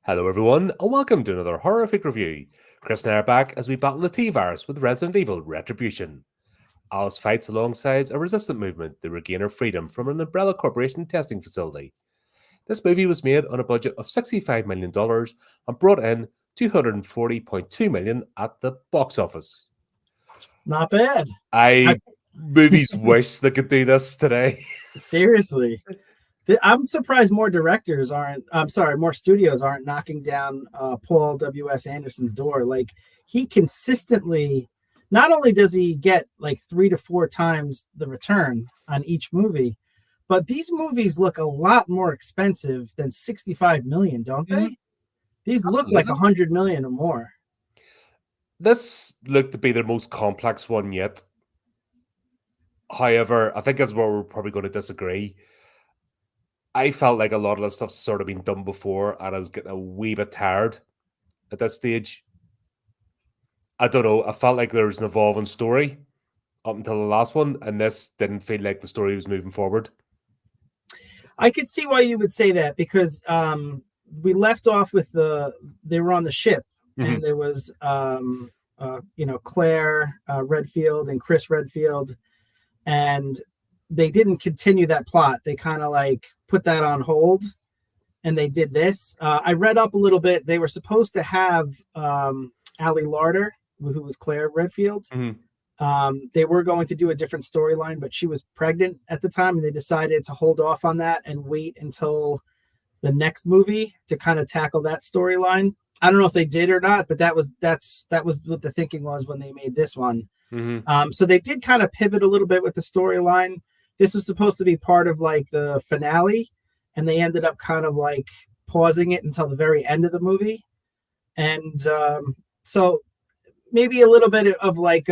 Hello, everyone, and welcome to another horrific review. Chris and I are back as we battle the T-Virus with Resident Evil Retribution. Alice fights alongside a resistant movement to regain her freedom from an Umbrella Corporation testing facility. This movie was made on a budget of $65 million and brought in $240.2 million at the box office. Not bad. Movies wish they could do this today. Seriously. I'm surprised more studios aren't knocking down Paul W.S. Anderson's door. Like, he consistently, not only does he get like 3 to 4 times the return on each movie, but these movies look a lot more expensive than 65 million, don't they? Mm-hmm. These look like 100 million or more. This looked to be their most complex one yet. However, I think that's where we're probably going to disagree. I felt like a lot of that stuff's sort of been done before, and I was getting a wee bit tired at this stage. I don't know. I felt like there was an evolving story up until the last one, and this didn't feel like the story was moving forward. I could see why you would say that, because we left off with they were on the ship, and there was Claire Redfield and Chris Redfield, and they didn't continue that plot. They kind of like put that on hold, and they did this. I read up a little bit. They were supposed to have Ali Larder, who was Claire Redfield. They were going to do a different storyline, but she was pregnant at the time, and they decided to hold off on that and wait until the next movie to kind of tackle that storyline. I don't know if they did or not, but that was what the thinking was when they made this one. So they did kind of pivot a little bit with the storyline. This was supposed to be part of like the finale, and they ended up kind of like pausing it until the very end of the movie. And so maybe a little bit of like,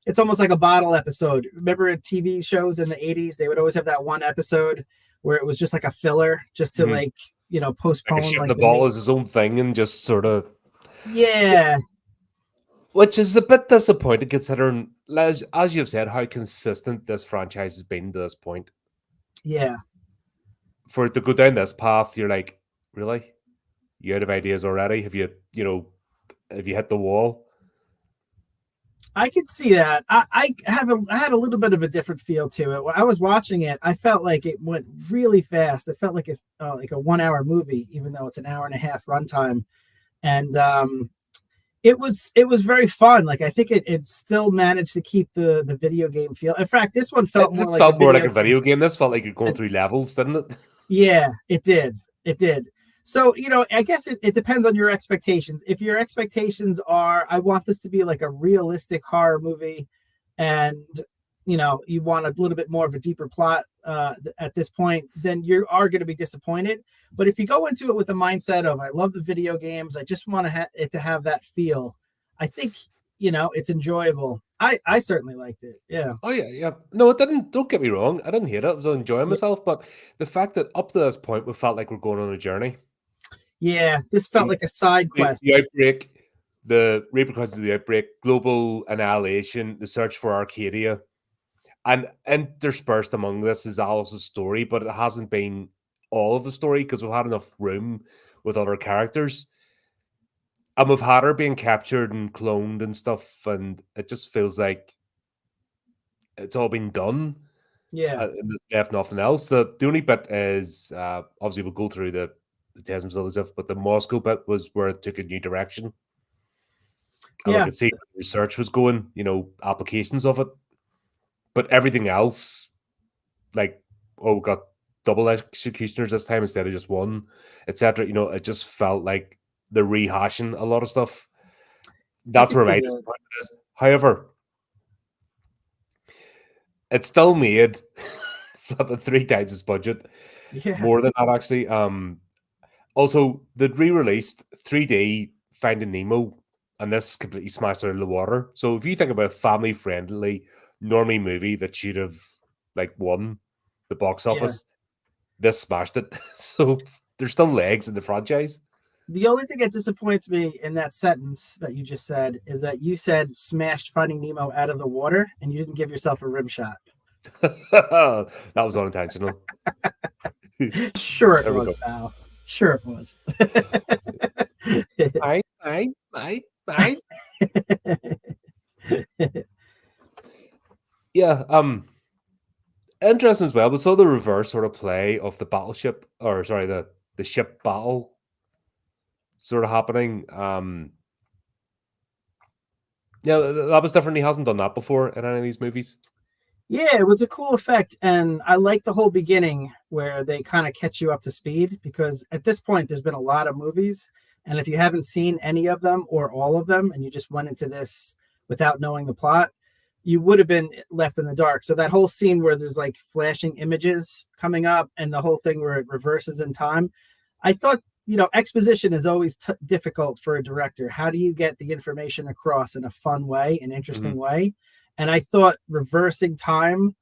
it's almost like a bottle episode. Remember in TV shows in the 80s, they would always have that one episode where it was just like a filler just to like, postpone. Like the ball is his own thing and just sort of. Yeah. Which is a bit disappointing considering, as you've said, how consistent this franchise has been to this point. Yeah. For it to go down this path, you're like, really? You out of ideas already? Have you hit the wall? I could see that. I had a little bit of a different feel to it. When I was watching it, I felt like it went really fast. It felt like a 1 hour movie, even though it's an hour and a half runtime. And it was very fun. Like, I think it still managed to keep the video game feel. In fact, this one felt more like a video game. This felt like you're going through levels, didn't it? Yeah, it did. It did. So, I guess it depends on your expectations. If your expectations are, I want this to be like a realistic horror movie, and, you want a little bit more of a deeper plot at this point, then you are going to be disappointed. But if you go into it with the mindset of, I love the video games, I just want it to have that feel, I think, it's enjoyable. I certainly liked it. Yeah. Oh, yeah. No, it didn't. Don't get me wrong. I didn't hate it. I was enjoying myself. But the fact that up to this point, we felt like we're going on a journey. Yeah, this felt like a side quest. The outbreak, the repercussions of the outbreak, global annihilation, the search for Arcadia. And interspersed among this is Alice's story, but it hasn't been all of the story because we've had enough room with other characters. And we've had her being captured and cloned and stuff, and it just feels like it's all been done. Yeah. Left nothing else. The only bit is, obviously, we'll go through the testing facility stuff, but the Moscow bit was where it took a new direction. And I could see where the research was going, applications of it. But everything else, like, we got double executioners this time instead of just one, etc. It just felt like they're rehashing a lot of stuff. That's where my disappointment is. However, it still made 3 times its budget. Yeah. More than that, actually. Also, they re-released 3D Finding Nemo, and this completely smashed it out of the water. So if you think about a family-friendly, normie movie that should have won the box office, this smashed it. So there's still legs in the franchise. The only thing that disappoints me in that sentence that you just said is that you said smashed Finding Nemo out of the water, and you didn't give yourself a rim shot. That was unintentional. Sure it was, pal. Sure it was. I. Yeah, interesting as well. We saw the reverse sort of play of the battleship, or sorry, the ship battle sort of happening. Yeah, that was different. He hasn't done that before in any of these movies. Yeah, it was a cool effect, and I like the whole beginning where they kind of catch you up to speed, because at this point there's been a lot of movies, and if you haven't seen any of them or all of them and you just went into this without knowing the plot, you would have been left in the dark. So that whole scene where there's like flashing images coming up and the whole thing where it reverses in time, I thought, exposition is always difficult for a director. How do you get the information across in a fun way, an interesting way? And I thought reversing time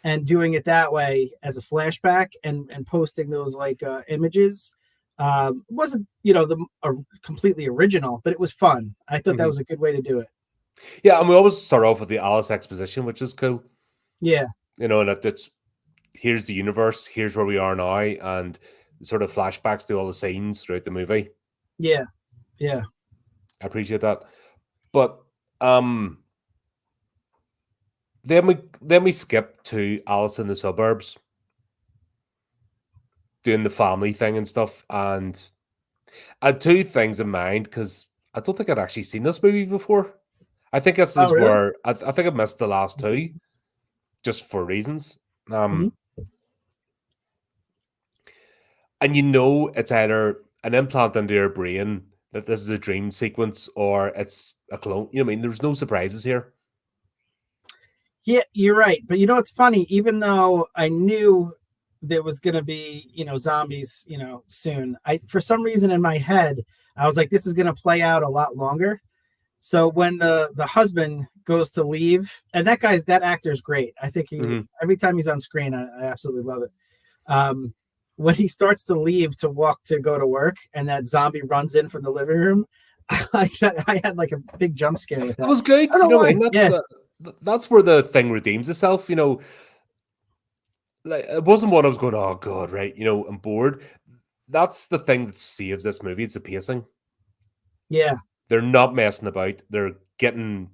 and doing it that way as a flashback and posting those like images wasn't, completely original, but it was fun. I thought that was a good way to do it. Yeah, and we always start off with the Alice exposition, which is cool. Yeah. And it's here's the universe, here's where we are now, and sort of flashbacks to all the scenes throughout the movie. Yeah. Yeah. I appreciate that. But then we skip to Alice in the Suburbs doing the family thing and stuff, and I had two things in mind because I don't think I'd actually seen this movie before. I think this is really? where I think I missed the last two just for reasons. And it's either an implant into your brain that this is a dream sequence or it's a clone. There's no surprises here. Yeah, you're right. But it's funny, even though I knew there was going to be, zombies, soon, for some reason in my head, I was like, this is going to play out a lot longer. So when the husband goes to leave, and that actor's great. I think every time he's on screen, I absolutely love it. When he starts to leave to go to work, and that zombie runs in from the living room, I had like a big jump scare with that. It was good. That's where the thing redeems itself. Like it wasn't one I was going, oh god, right? I'm bored. That's the thing that saves this movie. It's the pacing. Yeah. They're not messing about. They're giving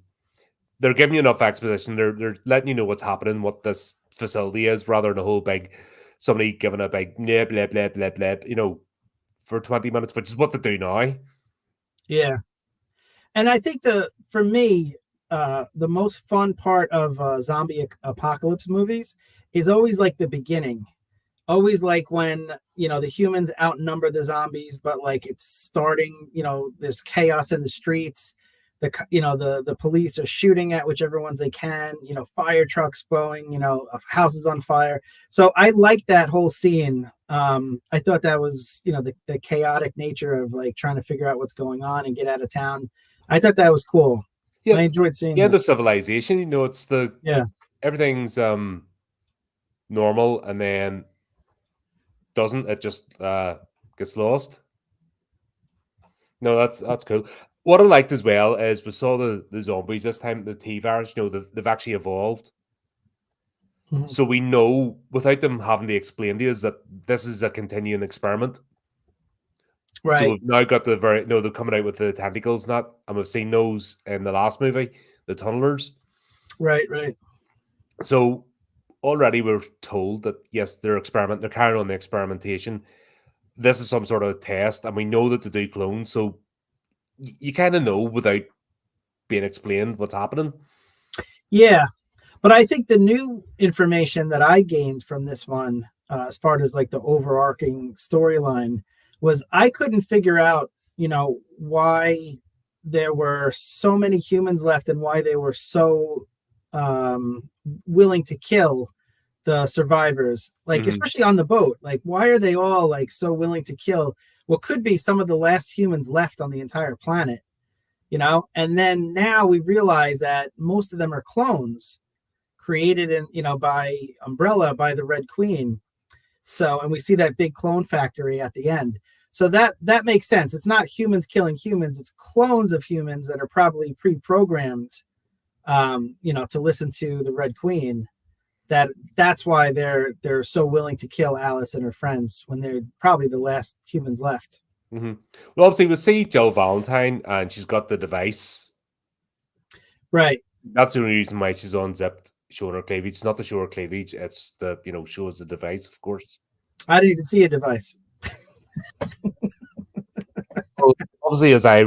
you enough exposition. They're letting you know what's happening, what this facility is, rather than a whole big somebody giving a big blah blah blah blah blah, for 20 minutes, which is what they do now. Yeah. And I think for me, the most fun part of zombie apocalypse movies is always like the beginning. Always like when, the humans outnumber the zombies, but like it's starting, there's chaos in the streets. The police are shooting at whichever ones they can, fire trucks blowing, houses on fire. So I like that whole scene. I thought that was, the chaotic nature of like trying to figure out what's going on and get out of town. I thought that was cool. Yeah, I enjoyed seeing the end of civilization. It's everything's normal, and then doesn't it just gets lost? No, that's cool. What I liked as well is we saw the zombies this time, the T-virus. They've actually evolved, so we know without them having to explain to us that this is a continuing experiment. Right. So we've now got they're coming out with the tentacles, and we've seen those in the last movie, the tunnelers. Right. So already we're told that yes, they're carrying on the experimentation. This is some sort of test, and we know that they do clones, so you kind of know without being explained what's happening. Yeah, but I think the new information that I gained from this one, as far as like the overarching storyline, was I couldn't figure out, why there were so many humans left and why they were so willing to kill the survivors, like especially on the boat. Like, why are they all like so willing to kill what could be some of the last humans left on the entire planet? And then now we realize that most of them are clones created by Umbrella, by the Red Queen. So, and we see that big clone factory at the end. So that makes sense. It's not humans killing humans. It's clones of humans that are probably pre-programmed, to listen to the Red Queen. that's why they're so willing to kill Alice and her friends when they're probably the last humans left. Mm-hmm. Well, obviously, we see Jill Valentine, and she's got the device. Right. That's the only reason why she's unzipped, showing her cleavage. It's not to show her cleavage; it's the shows the device, of course. I didn't even see a device. Well, obviously, as I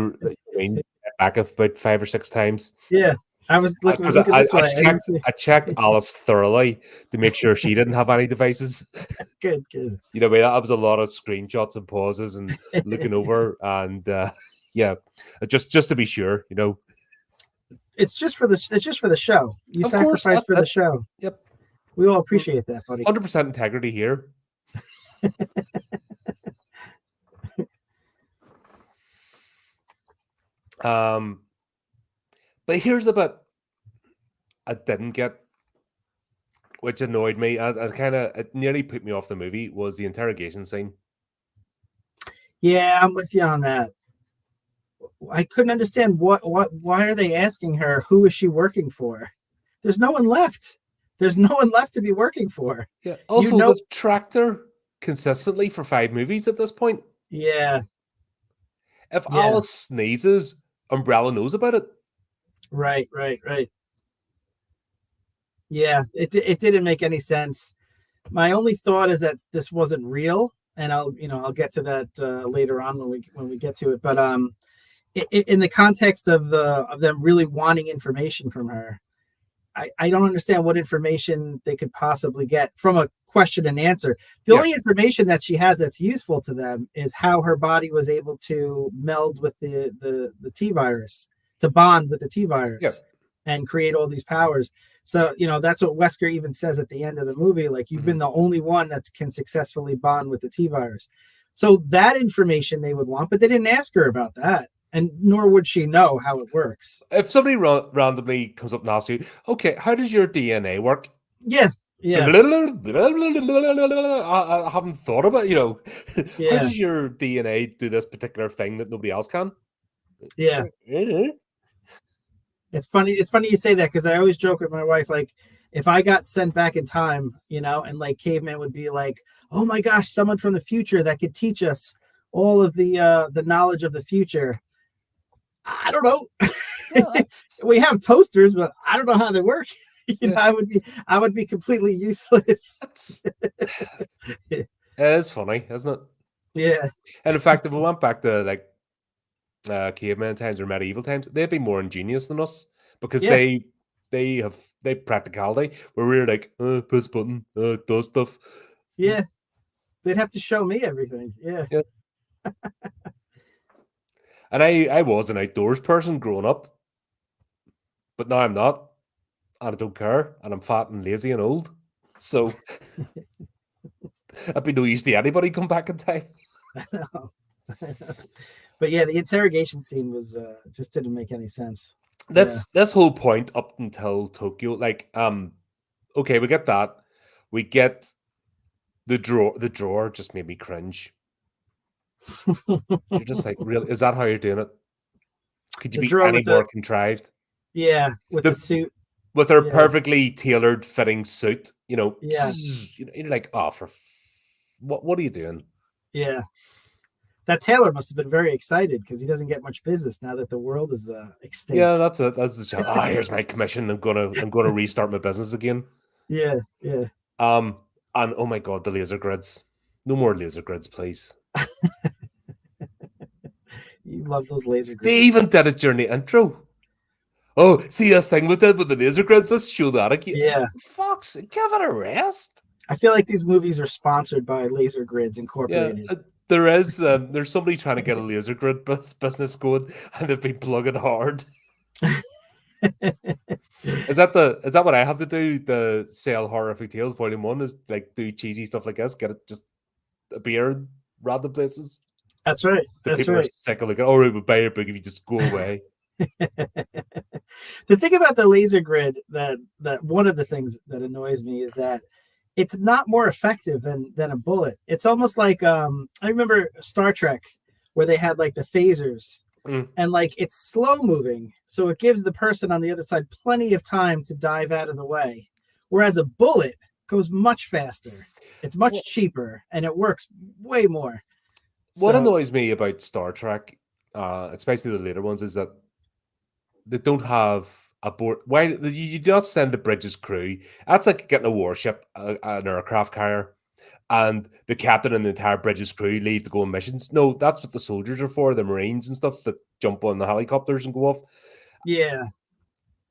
back about 5 or 6 times. Yeah, I was looking this way. I checked Alice thoroughly to make sure she didn't have any devices. Good. That was a lot of screenshots and pauses and looking over, and just to be sure, It's just for the show. You sacrifice for the show. Yep. We all appreciate that, buddy. 100% integrity here. But here's a bit I didn't get, which annoyed me. It nearly put me off the movie, was the interrogation scene. Yeah, I'm with you on that. I couldn't understand why are they asking her who is she working for? There's no one left. There's no one left to be working for. Yeah. Also, they've tracked her consistently for 5 movies at this point. Yeah. If Alice sneezes, Umbrella knows about it. Right. Yeah, it didn't make any sense. My only thought is that this wasn't real, and I'll get to that later on when we get to it. But in the context of them really wanting information from her, I don't understand what information they could possibly get from a question and answer. The only information that she has that's useful to them is how her body was able to meld with the T virus, to bond with the T virus, and create all these powers. So, that's what Wesker even says at the end of the movie. Like, you've been the only one that can successfully bond with the T virus. So that information they would want, but they didn't ask her about that. And nor would she know how it works. If somebody randomly comes up and asks you, okay, how does your DNA work? Yeah. I haven't thought about it, How does your DNA do this particular thing that nobody else can? Yeah. It's funny you say that, because I always joke with my wife, like, if I got sent back in time, and like caveman would be like, oh my gosh, someone from the future that could teach us all of the knowledge of the future. I don't know. We have toasters, but I don't know how they work. I would be completely useless. It is funny, isn't it? Yeah. And in fact, if we went back to like caveman times or medieval times, they'd be more ingenious than us, because they have practicality, where we're like, push button, does stuff. Yeah. They'd have to show me everything. Yeah. And I was an outdoors person growing up, but now I'm not, and I don't care, and I'm fat and lazy and old, so I'd be no use to anybody come back in time. But yeah, the interrogation scene was just didn't make any sense. This whole point up until Tokyo, like, okay, we get that, we get the drawer just made me cringe. You're just like, really? Is that how you're doing it? Could you be any more contrived? Yeah, with the suit, with her perfectly tailored fitting suit. Yeah, you're like, oh, what are you doing? Yeah, that tailor must have been very excited, because he doesn't get much business now that the world is extinct. Yeah, that's it. That's the challenge. Here's my commission. I'm gonna restart my business again. Yeah. And oh my god, the laser grids. No more laser grids, please. You love those laser grids. They even did it during the intro. Oh, see this thing with the laser grids? Let's show that again. Yeah. Fox, give it a rest. I feel like these movies are sponsored by Laser Grids Incorporated. Yeah, there's somebody trying to get a laser grid business going, and they've been plugging hard. Is that what I have to do? The sell Horrific Tales Volume 1 is like do cheesy stuff like this, get it just appear in random places. That's right. People are sick of looking, all right, we'll buy your book if you just go away. The thing about the laser grid, that one of the things that annoys me is that it's not more effective than a bullet. It's almost like I remember Star Trek, where they had like the phasers, and like it's slow moving, so it gives the person on the other side plenty of time to dive out of the way. whereas a bullet goes much faster. It's much cheaper, and it works way more. What annoys me about Star Trek, especially the later ones, is that they don't have a board. Why you do not send the Bridges crew? That's like getting a warship, an aircraft carrier, and the captain and the entire Bridges crew leave to go on missions. No, that's what the soldiers are for, the Marines and stuff that jump on the helicopters and go off. Yeah.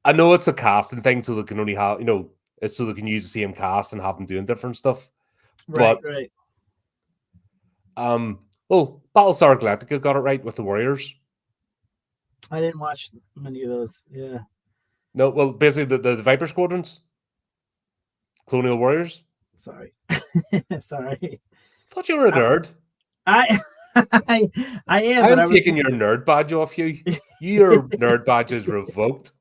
I know it's a casting thing, so they can only have, it's so they can use the same cast and have them doing different stuff. Right, But, right. Well, Battlestar Galactica got it right with the Warriors. I didn't watch many of those. Yeah. No, well, basically the Viper Squadrons, Colonial Warriors. Sorry. Sorry. Thought you were a nerd. I am. I'm taking your nerd badge off you. Your nerd badge is revoked.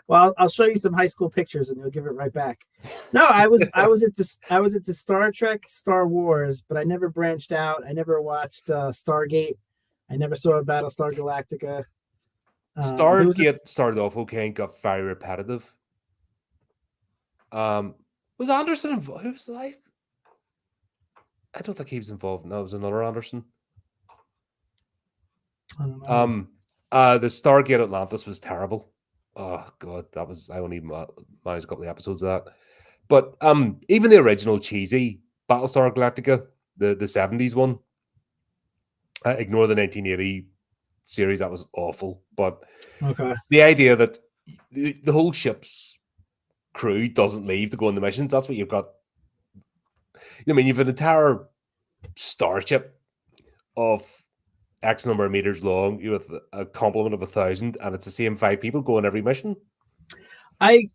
Well, I'll show you some high school pictures and you'll give it right back. No, I was into Star Trek, Star Wars, but I never branched out. I never watched Stargate. I never saw Battlestar Galactica. Stargate started off okay and got very repetitive. Was Anderson involved? Who was I don't think he was involved. No, it was another Anderson. I don't know. The Stargate Atlantis was terrible. Oh god, I only managed a couple of episodes of that. But even the original cheesy Battlestar Galactica, the 70s one, ignore the 1980 series, that was awful. But the idea that the whole ship's crew doesn't leave to go on the missions, that's what you've got. I mean, you've an entire starship of X number of meters long with a complement of 1,000, and it's the same 5 people going every mission.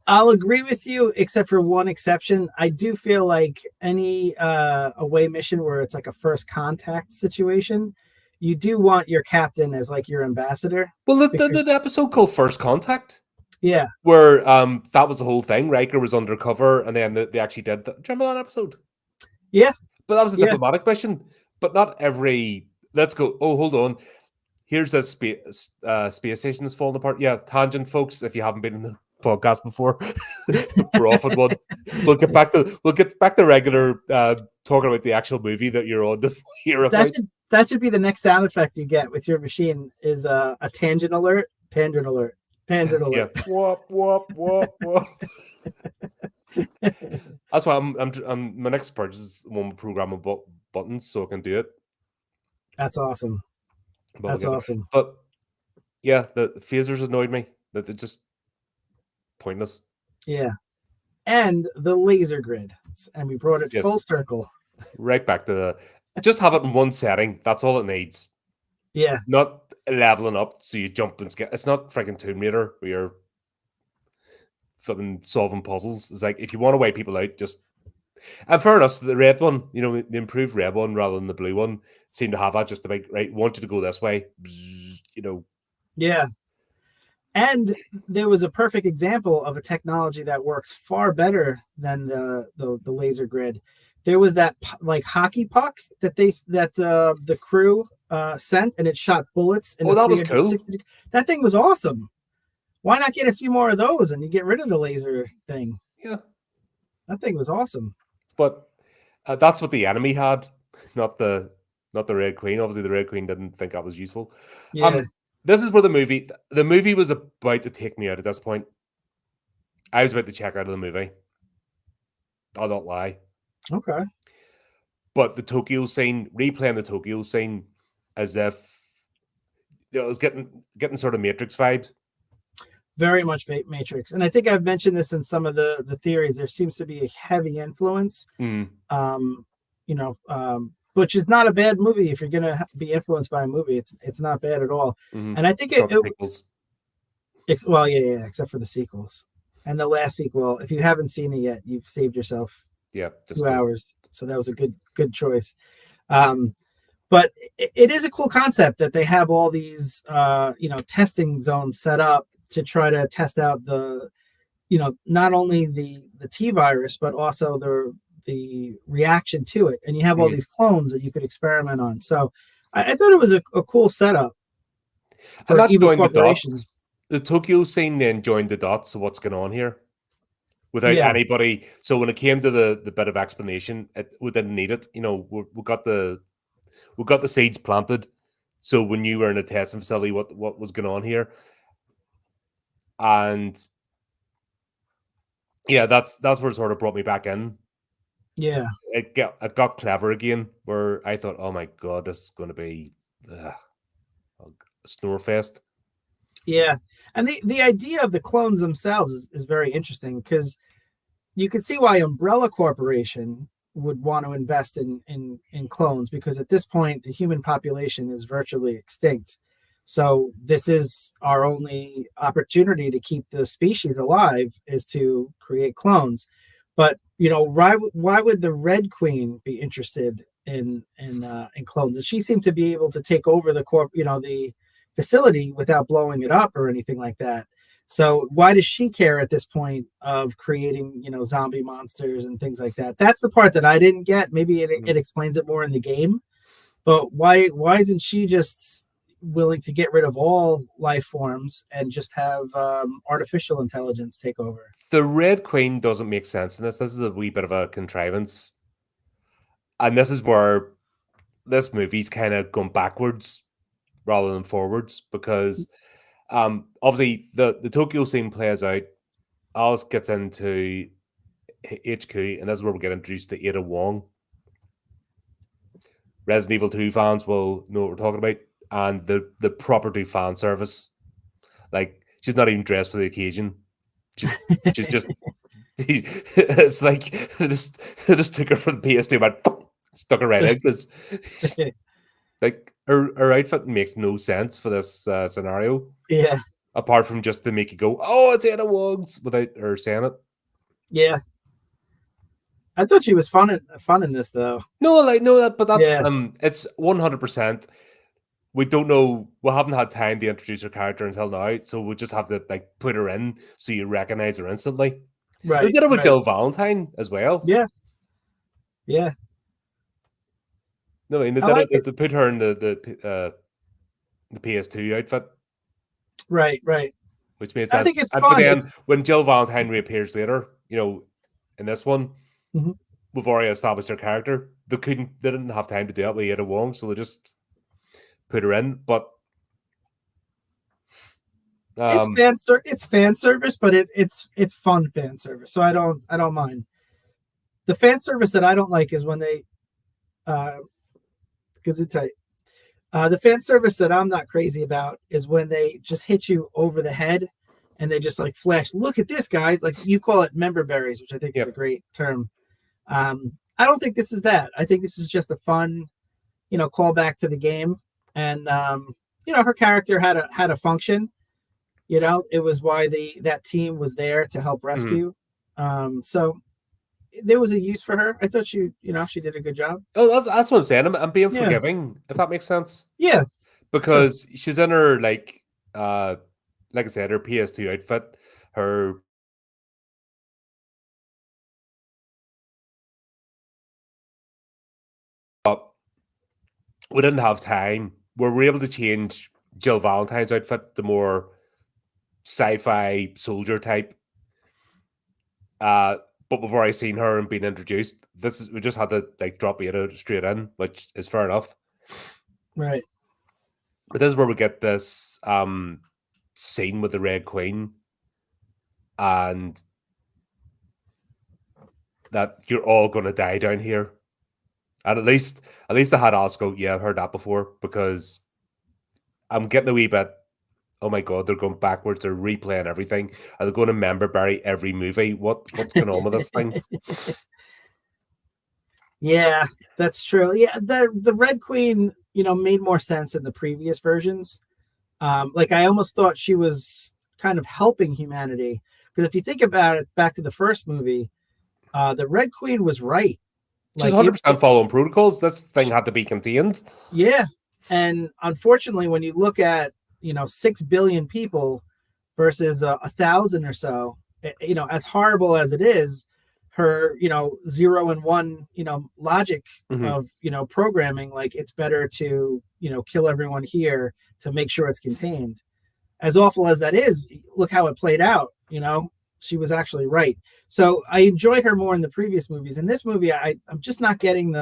I'll agree with you, except for one exception. I do feel like any away mission where it's like a first contact situation, you do want your captain as like your ambassador. Well, the episode called First Contact. Yeah. Where that was the whole thing. Riker was undercover, and then they actually did that. Do you remember that episode? Yeah. But that was a diplomatic mission. But not every... Let's go. Oh, hold on. Here's a space station that's falling apart. Yeah, tangent, folks. If you haven't been in the podcast before, we're off on one. We'll get back to regular talking about the actual movie that you're on to hear about. That should be the next sound effect you get with your machine is a tangent alert. Tangent alert. Tangent alert. Yeah. Whoop, whoop, whoop, whoop. That's why I'm my next purchase is one with programmable buttons, so I can do it. That's awesome. That's awesome. But yeah, the phasers annoyed me. That they're just pointless. Yeah. And the laser grid. And we brought it full circle. Right back to just have it in one setting. That's all it needs. Yeah. Not leveling up so you jump and skip. It's not freaking Tomb Raider where you're flipping solving puzzles. It's like if you want to weigh people out, just... And fair enough, so the red one, the improved red one rather than the blue one, seemed to have that just to make, right, want you to go this way, Yeah. And there was a perfect example of a technology that works far better than the laser grid. There was that like hockey puck that the crew sent, and it shot bullets. That was cool. That thing was awesome. Why not get a few more of those and you get rid of the laser thing? Yeah. That thing was awesome. But that's what the enemy had, not the Red Queen. Obviously, the Red Queen didn't think that was useful. Yeah. This is where the movie was about to take me out at this point. I was about to check out of the movie. I'll not lie. Okay. But the Tokyo scene, replaying the Tokyo scene as if it was getting sort of Matrix vibes. Very much Matrix. And I think I've mentioned this in some of the theories. There seems to be a heavy influence, which is not a bad movie. If you're going to be influenced by a movie, it's not bad at all. Mm-hmm. And I think except for the sequels. And the last sequel, if you haven't seen it yet, you've saved yourself 2 hours. So that was a good choice. But it is a cool concept that they have all these, testing zones set up to try to test out not only the T virus, but also the reaction to it. And you have all these clones that you could experiment on. So I thought it was a cool setup. For evil corporations. The Tokyo scene then joined the dots of what's going on here. without anybody. So when it came to the bit of explanation, we didn't need it. You know, we got the seeds planted, so when you were in a testing facility, what was going on here, and yeah, that's where it sort of brought me back in. Yeah, it got clever again, where I thought, oh my god, this is going to be a snore fest. Yeah, and the idea of the clones themselves is very interesting, because you can see why Umbrella Corporation would want to invest in clones, because at this point the human population is virtually extinct. So this is our only opportunity to keep the species alive, is to create clones. But why would the Red Queen be interested in clones? And she seemed to be able to take over the facility without blowing it up or anything like that. So why does she care at this point of creating, zombie monsters and things like that? That's the part that I didn't get. Maybe it explains it more in the game, but why isn't she just willing to get rid of all life forms and just have artificial intelligence take over? The Red Queen doesn't make sense in this. This is a wee bit of a contrivance, and this is where this movie's kind of gone backwards rather than forwards, because obviously the Tokyo scene plays out. Alice gets into HQ, and this is where we get introduced to Ada Wong. Resident Evil 2 fans will know what we're talking about, and the property fan service. Like, she's not even dressed for the occasion. She's just it's like they just took her from the PS2 and stuck her right in, because like her outfit makes no sense for this scenario. Yeah. Apart from just to make you go, oh, it's Ada Wong's, without her saying it. Yeah. I thought she was fun in this, though. No, but that's it's 100%. We don't know. We haven't had time to introduce her character until now, so we just have to put her in so you recognize her instantly. Right. They did it with Jill Valentine as well. Yeah. Yeah. No, I mean, they put her in the PS2 outfit. Right. Which made sense. I think it's fun. But then when Jill Valentine reappears later, in this one, we've already established her character. They didn't have time to do that with Ada Wong, so they just put her in. But it's fan service, but it's fun fan service. So I don't mind. The fan service that I don't like is when they the fan service that I'm not crazy about is when they just hit you over the head and they just flash, look at this, guys. Like, you call it member berries, which I think is a great term. I don't think this is that. I think this is just a fun, callback to the game. And, her character had a function. It was why that team was there to help rescue. So there was a use for her. I thought she did a good job. Oh, that's what I'm saying. I'm being forgiving, if that makes sense. Yeah, because she's in her like I said, her PS2 outfit, her. But we didn't have time. We were able to change Jill Valentine's outfit, the more sci-fi soldier type. But we've already seen her and been introduced. We just had to drop Ada straight in, which is fair enough. Right. But this is where we get this scene with the Red Queen, and that you're all gonna die down here. And at least I had Alice go, yeah, I've heard that before, because I'm getting a wee bit, oh my god, they're going backwards, they're replaying everything. Are they going to member bury every movie? What's going on with this thing? Yeah, that's true. Yeah, the Red Queen, made more sense in the previous versions. I almost thought she was kind of helping humanity, because if you think about it, back to the first movie, the Red Queen was right. She's 100% following protocols. This thing had to be contained. Yeah, and unfortunately, when you look at 6 billion people versus 1,000 or so, as horrible as it is, her 0 and 1 logic of programming, it's better to kill everyone here to make sure it's contained. As awful as that is, look how it played out. she was actually right. So I enjoyed her more in the previous movies. In this movie, I'm just not getting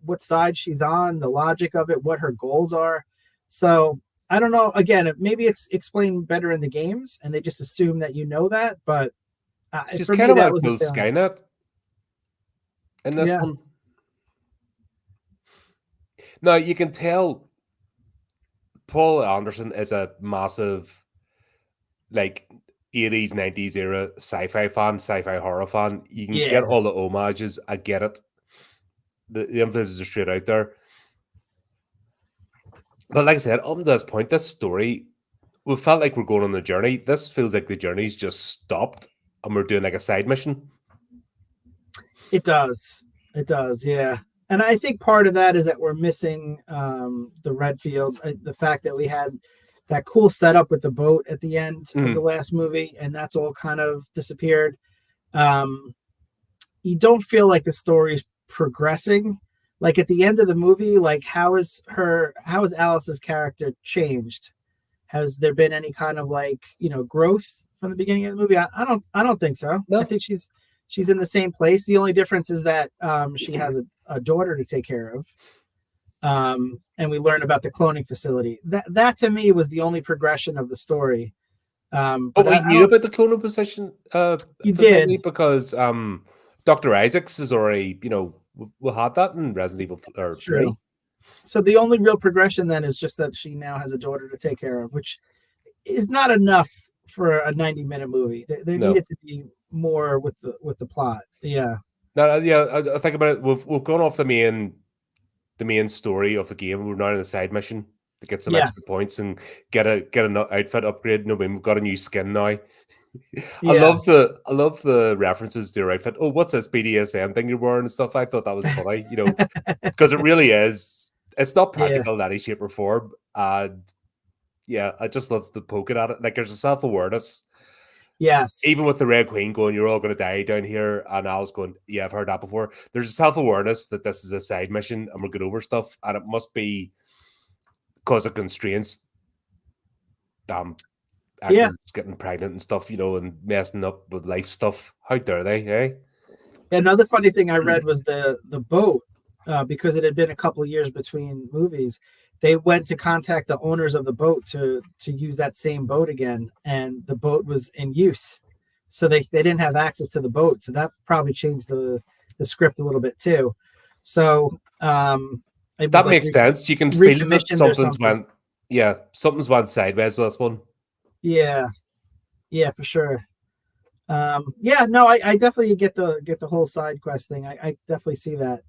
what side she's on, the logic of it, what her goals are. So I don't know. Again, maybe it's explained better in the games, and they just assume that you know that. But She's for kind me, of that like was a no failure. Skynet in this Yeah, one. Now you can tell Paul Anderson is a massive like 80s, 90s era sci-fi fan, sci-fi horror fan. You can yeah. get all the homages. I get it. The emphasis is straight out there. But like I said, up to this point, this story, we felt like we're going on a journey. This feels like the journey's just stopped and we're doing like a side mission. It does. It does. Yeah. And I think part of that is that we're missing the Redfields. The fact that we had that cool setup with the boat at the end of the last movie, and that's all kind of disappeared. You don't feel like the story's progressing. Like at the end of the movie, like how is Alice's character changed? Has there been any kind of like, growth from the beginning of the movie? I don't think so. No. I think she's in the same place. The only difference is that she has a daughter to take care of. And we learn about the cloning facility. That to me was the only progression of the story. But we knew about the cloning position. You did, because Dr. Isaacs is already, we had that in Resident Evil 3. So the only real progression then is just that she now has a daughter to take care of, which is not enough for a 90-minute movie. There needed to be more with the plot. Yeah. No, yeah. I think about it. We've gone off the main story of the game. We're now in a side mission to get some extra points and get an outfit upgrade. No, we've got a new skin now. I love the references to your outfit. Oh, what's this BDSM thing you're wearing and stuff? I thought that was funny, because it really is. It's not practical in any shape or form. And yeah, I just love the poking at it. Like there's a self-awareness. Yes. Even with the Red Queen going, you're all going to die down here. And Al's going, yeah, I've heard that before. There's a self-awareness that this is a side mission and we're good over stuff. And it must be because of constraints. Actors getting pregnant and stuff, and messing up with life stuff. How dare they, eh? Another funny thing I read was the boat, because it had been a couple of years between movies. They went to contact the owners of the boat to use that same boat again, and the boat was in use, so they didn't have access to the boat. So that probably changed the script a little bit too. So that makes sense. You can feel that something's went sideways with this one. Yeah, for sure. I definitely get the whole side quest thing. I definitely see that.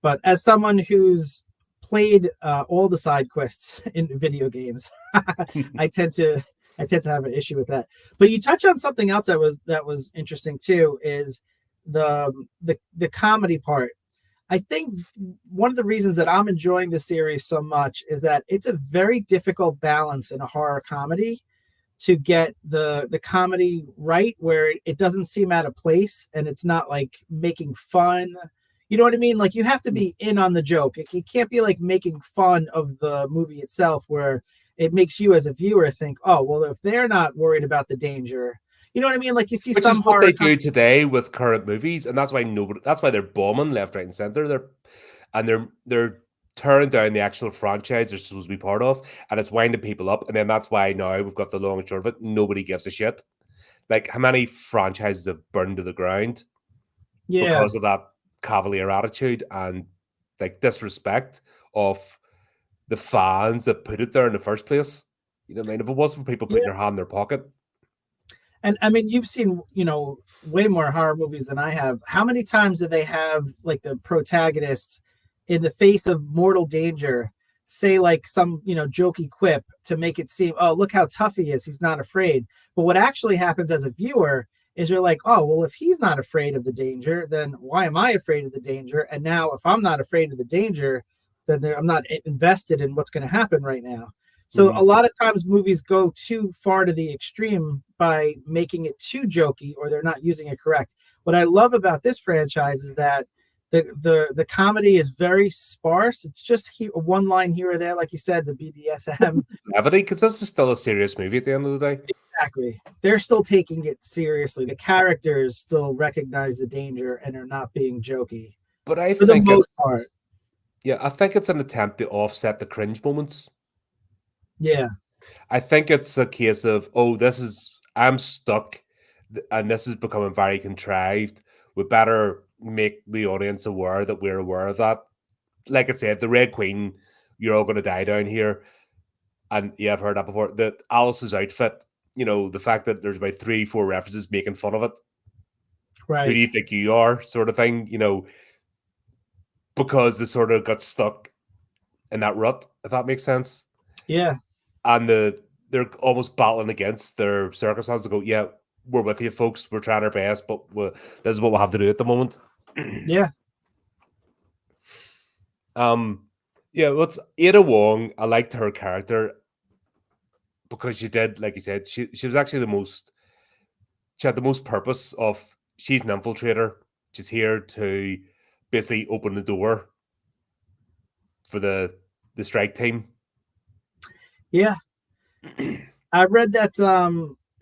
But as someone who's played all the side quests in video games, I tend to have an issue with that. But you touch on something else that was interesting too, is the comedy part. I think one of the reasons that I'm enjoying the series so much is that it's a very difficult balance in a horror comedy to get the comedy right, where it doesn't seem out of place and it's not like making fun. You know what I mean? Like you have to be in on the joke. It can't be like making fun of the movie itself, where it makes you as a viewer think, oh, well, if they're not worried about the danger, you know what I mean? Like you see, which is what they do today with current movies, and that's why they're bombing left, right, and center. They're tearing down the actual franchise they're supposed to be part of, and it's winding people up. And then that's why now we've got the long and short of it. Nobody gives a shit. Like how many franchises have burned to the ground because of that cavalier attitude and like disrespect of the fans that put it there in the first place. You know what I mean? If it wasn't for people putting their hand in their pocket. And I mean, you've seen, way more horror movies than I have. How many times do they have like the protagonist in the face of mortal danger say like some, jokey quip to make it seem, oh, look how tough he is. He's not afraid. But what actually happens as a viewer is you're like, oh, well, if he's not afraid of the danger, then why am I afraid of the danger? And now if I'm not afraid of the danger, then I'm not invested in what's going to happen right now. So a lot of times movies go too far to the extreme by making it too jokey, or they're not using it correct. What I love about this franchise is that The comedy is very sparse. It's just one line here or there, like you said, the BDSM. Levity, because this is still a serious movie at the end of the day. Exactly. They're still taking it seriously. The characters still recognize the danger and are not being jokey. But I For the think most part. Yeah, I think it's an attempt to offset the cringe moments. Yeah. I think it's a case of, I'm stuck and this is becoming very contrived. We better make the audience aware that we're aware of that. Like I said, the Red Queen, you're all going to die down here. And yeah, I've heard that before. The Alice's outfit, the fact that there's about 3-4 references making fun of it. Right. Who do you think you are? Sort of thing, because they sort of got stuck in that rut, if that makes sense. Yeah. And they're almost battling against their circumstances to go, yeah, we're with you, folks. We're trying our best, but this is what we'll have to do at the moment. Yeah. Yeah, what's Ada Wong, I liked her character because she did, like you said, she was actually she had the most purpose of, she's an infiltrator. She's here to basically open the door for the strike team. Yeah. I read that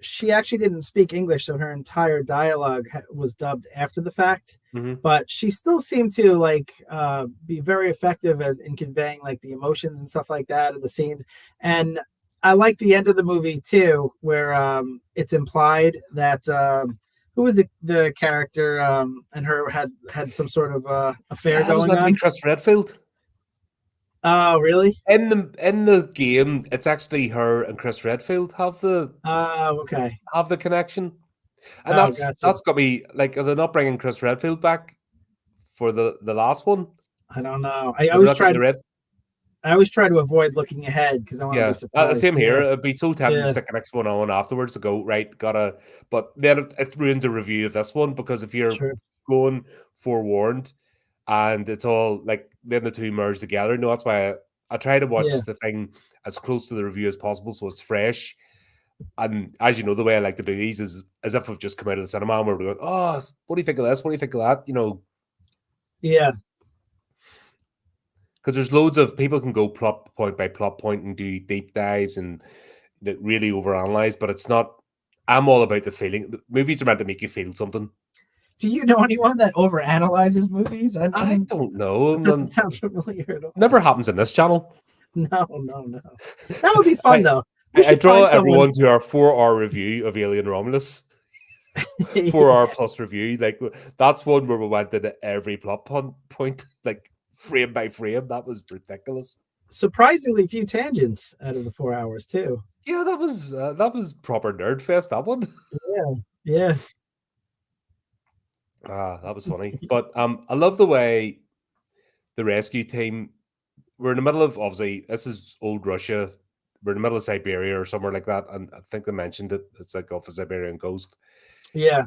she actually didn't speak English, so her entire dialogue was dubbed after the fact. Mm-hmm. But she still seemed to be very effective in conveying like the emotions and stuff like that of the scenes. And I like the end of the movie too, where it's implied that who was the character and her had some sort of affair going on. Be Chris Redfield. Oh, really? In the game, it's actually her and Chris Redfield have the connection, and that's got me like. Are they not bringing Chris Redfield back for the last one? I don't know. I always try to avoid looking ahead because I want to be surprised. Same here. It'd be so tempting to stick the next one on afterwards to go right. But then it ruins a review of this one because if you're going forewarned. And it's all like then the two merge together. No, that's why I try to watch the thing as close to the review as possible so it's fresh. And as you know, the way I like to do these is as if we've just come out of the cinema and we're going, oh, what do you think of this? What do you think of that? Yeah. Because there's loads of people can go plot point by plot point and do deep dives and really overanalyze, but it's not. I'm all about the feeling. Movies are meant to make you feel something. Do you know anyone that overanalyzes movies? I don't know. It doesn't sound familiar at all. Never happens in this channel. No. That would be fun, though. I draw everyone to our 4-hour review of Alien Romulus. 4-hour plus review. Like, that's one where we went into every plot point, like frame by frame. That was ridiculous. Surprisingly few tangents out of the 4 hours, too. Yeah, that was proper nerd fest, that one. Yeah. That was funny. But I love the way the rescue team, we're in the middle of, obviously, this is old Russia. We're in the middle of Siberia or somewhere like that. And I think they mentioned it. It's like off a Siberian coast. Yeah.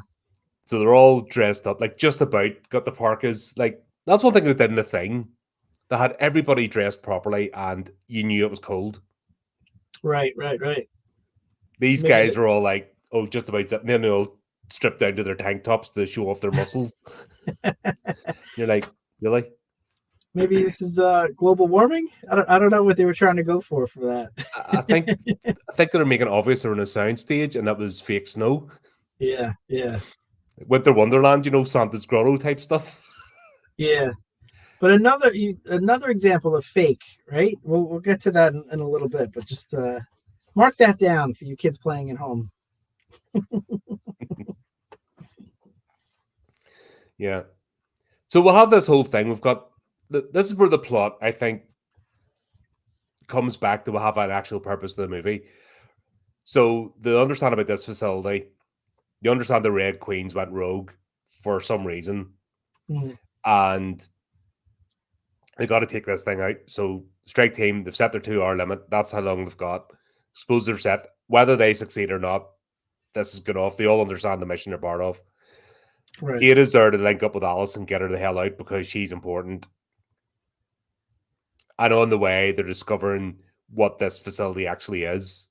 So they're all dressed up, like just about, got the parkas. Like, that's one thing they did in the thing. They had everybody dressed properly and you knew it was cold. Right. These guys are all like, just about sitting there and they all stripped down to their tank tops to show off their muscles. You're like, really? Maybe this is global warming. I don't know what they were trying to go for that. I think they were making it obvious they were on a soundstage and that was fake snow. Yeah. Winter Wonderland, Santa's Grotto type stuff. Yeah, but another example of fake, right? We'll get to that in a little bit, but just mark that down for you kids playing at home. Yeah. So we'll have this whole thing. We've got this is where the plot, I think, comes back to we'll have an actual purpose to the movie. So they understand about this facility. You understand the Red Queens went rogue for some reason. Mm-hmm. And they got to take this thing out. So the strike team, they've set their 2-hour limit. That's how long they've got. Suppose they're set. Whether they succeed or not, this is good off. They all understand the mission they're part of. Right. Ada's there to link up with Alice and get her the hell out because she's important. And on the way, they're discovering what this facility actually is.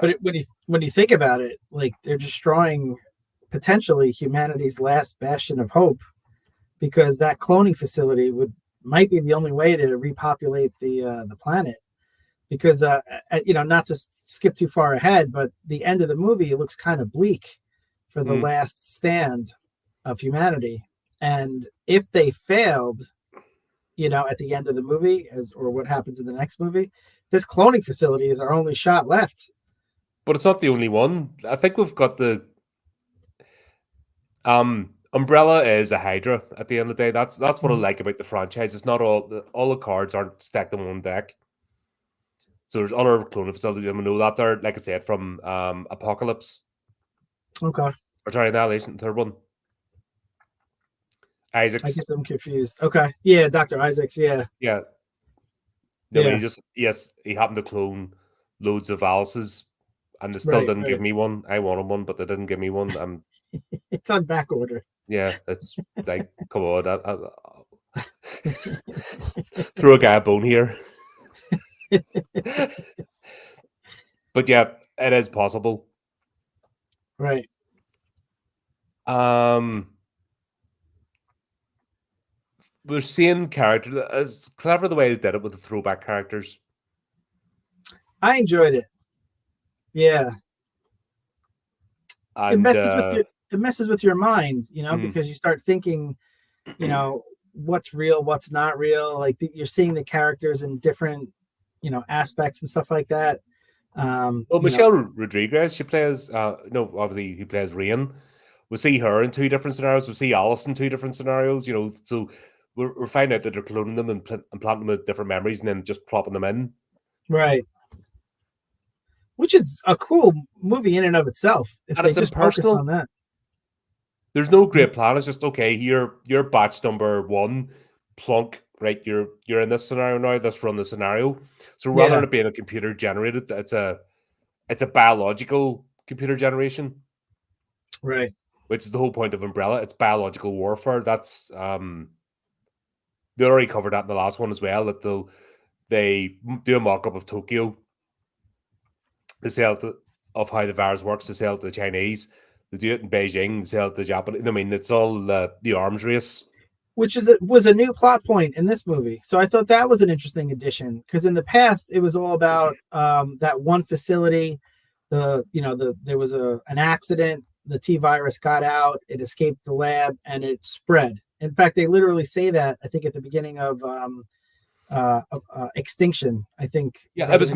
But when you think about it, like they're destroying potentially humanity's last bastion of hope because that cloning facility might be the only way to repopulate the planet. Because not to skip too far ahead, but the end of the movie looks kind of bleak for the last stand of humanity. And if they failed, at the end of the movie, or what happens in the next movie, this cloning facility is our only shot left. But it's not the only one. I think we've got the Umbrella is a Hydra at the end of the day. That's what I like about the franchise. It's not all the cards aren't stacked on one deck. So there's other cloning facilities, and we know that they're, like I said, from Apocalypse. Okay. Or sorry, Annihilation, the third one. Isaacs. I get them confused. Okay. Yeah, Dr. Isaacs, yeah. Yeah. No, he happened to clone loads of Alice's, and they still didn't give me one. I wanted one, but they didn't give me one. It's on back order. Yeah, it's like, come on. Throw a guy a bone here. But yeah, it is possible. Right. We're seeing characters. It's clever the way they did it with the throwback characters. I enjoyed it. Yeah. And, it messes with your mind, because you start thinking, what's real, what's not real. Like you're seeing the characters in different, aspects and stuff like that. Michelle Rodriguez, she plays. Obviously he plays Rain. We see her in two different scenarios. We see Alice in two different scenarios. So we're finding out that they're cloning them and implanting them with different memories and then just plopping them in. Right. Which is a cool movie in and of itself. If they just focused on that. There's no great plan. It's just, okay, you're batch number 1, plunk, right? You're in this scenario now. Let's run the scenario. So rather than it being a computer generated, it's a biological computer generation. Right. Which is the whole point of Umbrella. It's biological warfare. That's they already covered that in the last one as well. That they do a mock-up of Tokyo. They sell it of how the virus works. They sell it to the Chinese. They do it in Beijing. They sell it to the Japanese. I mean, it's all the arms race. Which was a new plot point in this movie. So I thought that was an interesting addition, because in the past it was all about that one facility. There was an accident. The T virus got out. It escaped the lab and it spread. In fact, they literally say that, I think, at the beginning of Extinction. I think. Yeah, it was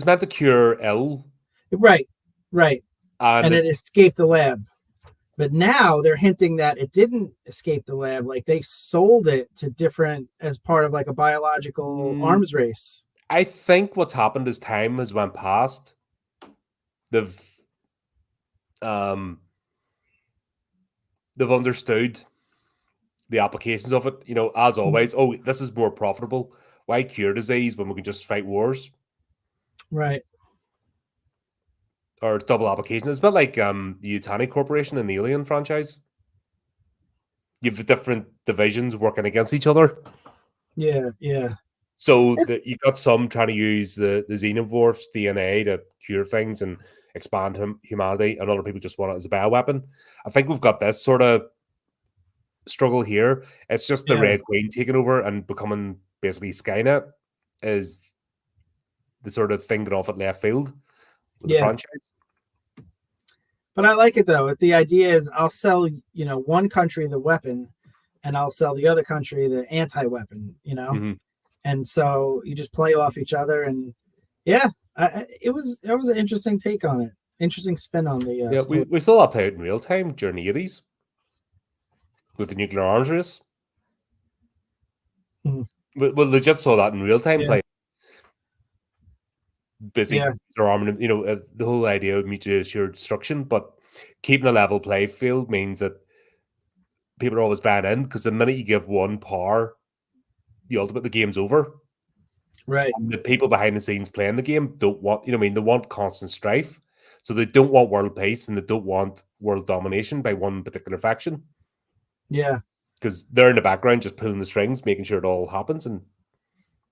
meant to cure ill. Right. And it escaped the lab. But now they're hinting that it didn't escape the lab. Like they sold it to different, as part of like a biological arms race. I think what's happened as time has went past, they've understood the applications of it. As always, this is more profitable. Why cure disease when we can just fight wars? Right. Or double application. It's a bit like the Yutani Corporation in the Alien franchise. You have different divisions working against each other. Yeah. So you got some trying to use the xenomorph's DNA to cure things and expand humanity, and other people just want it as a bioweapon. I think we've got this sort of struggle here. It's just the Red Queen taking over and becoming basically Skynet is the sort of thing that off at left field with the franchise. But I like it though. The idea is I'll sell, one country the weapon, and I'll sell the other country the anti-weapon. And so you just play off each other, and it was an interesting take on it. Interesting spin on the. We saw that play out in real time during the 80s with the nuclear arms race. We legit saw that in real time play. Busy their armament, the whole idea of mutually assured destruction, but keeping a level play field means that people are always buying in, because the minute you give one power the game's over. Right. And the people behind the scenes playing the game don't want, they want constant strife. So they don't want world peace, and they don't want world domination by one particular faction. Yeah. Because they're in the background just pulling the strings, making sure it all happens. And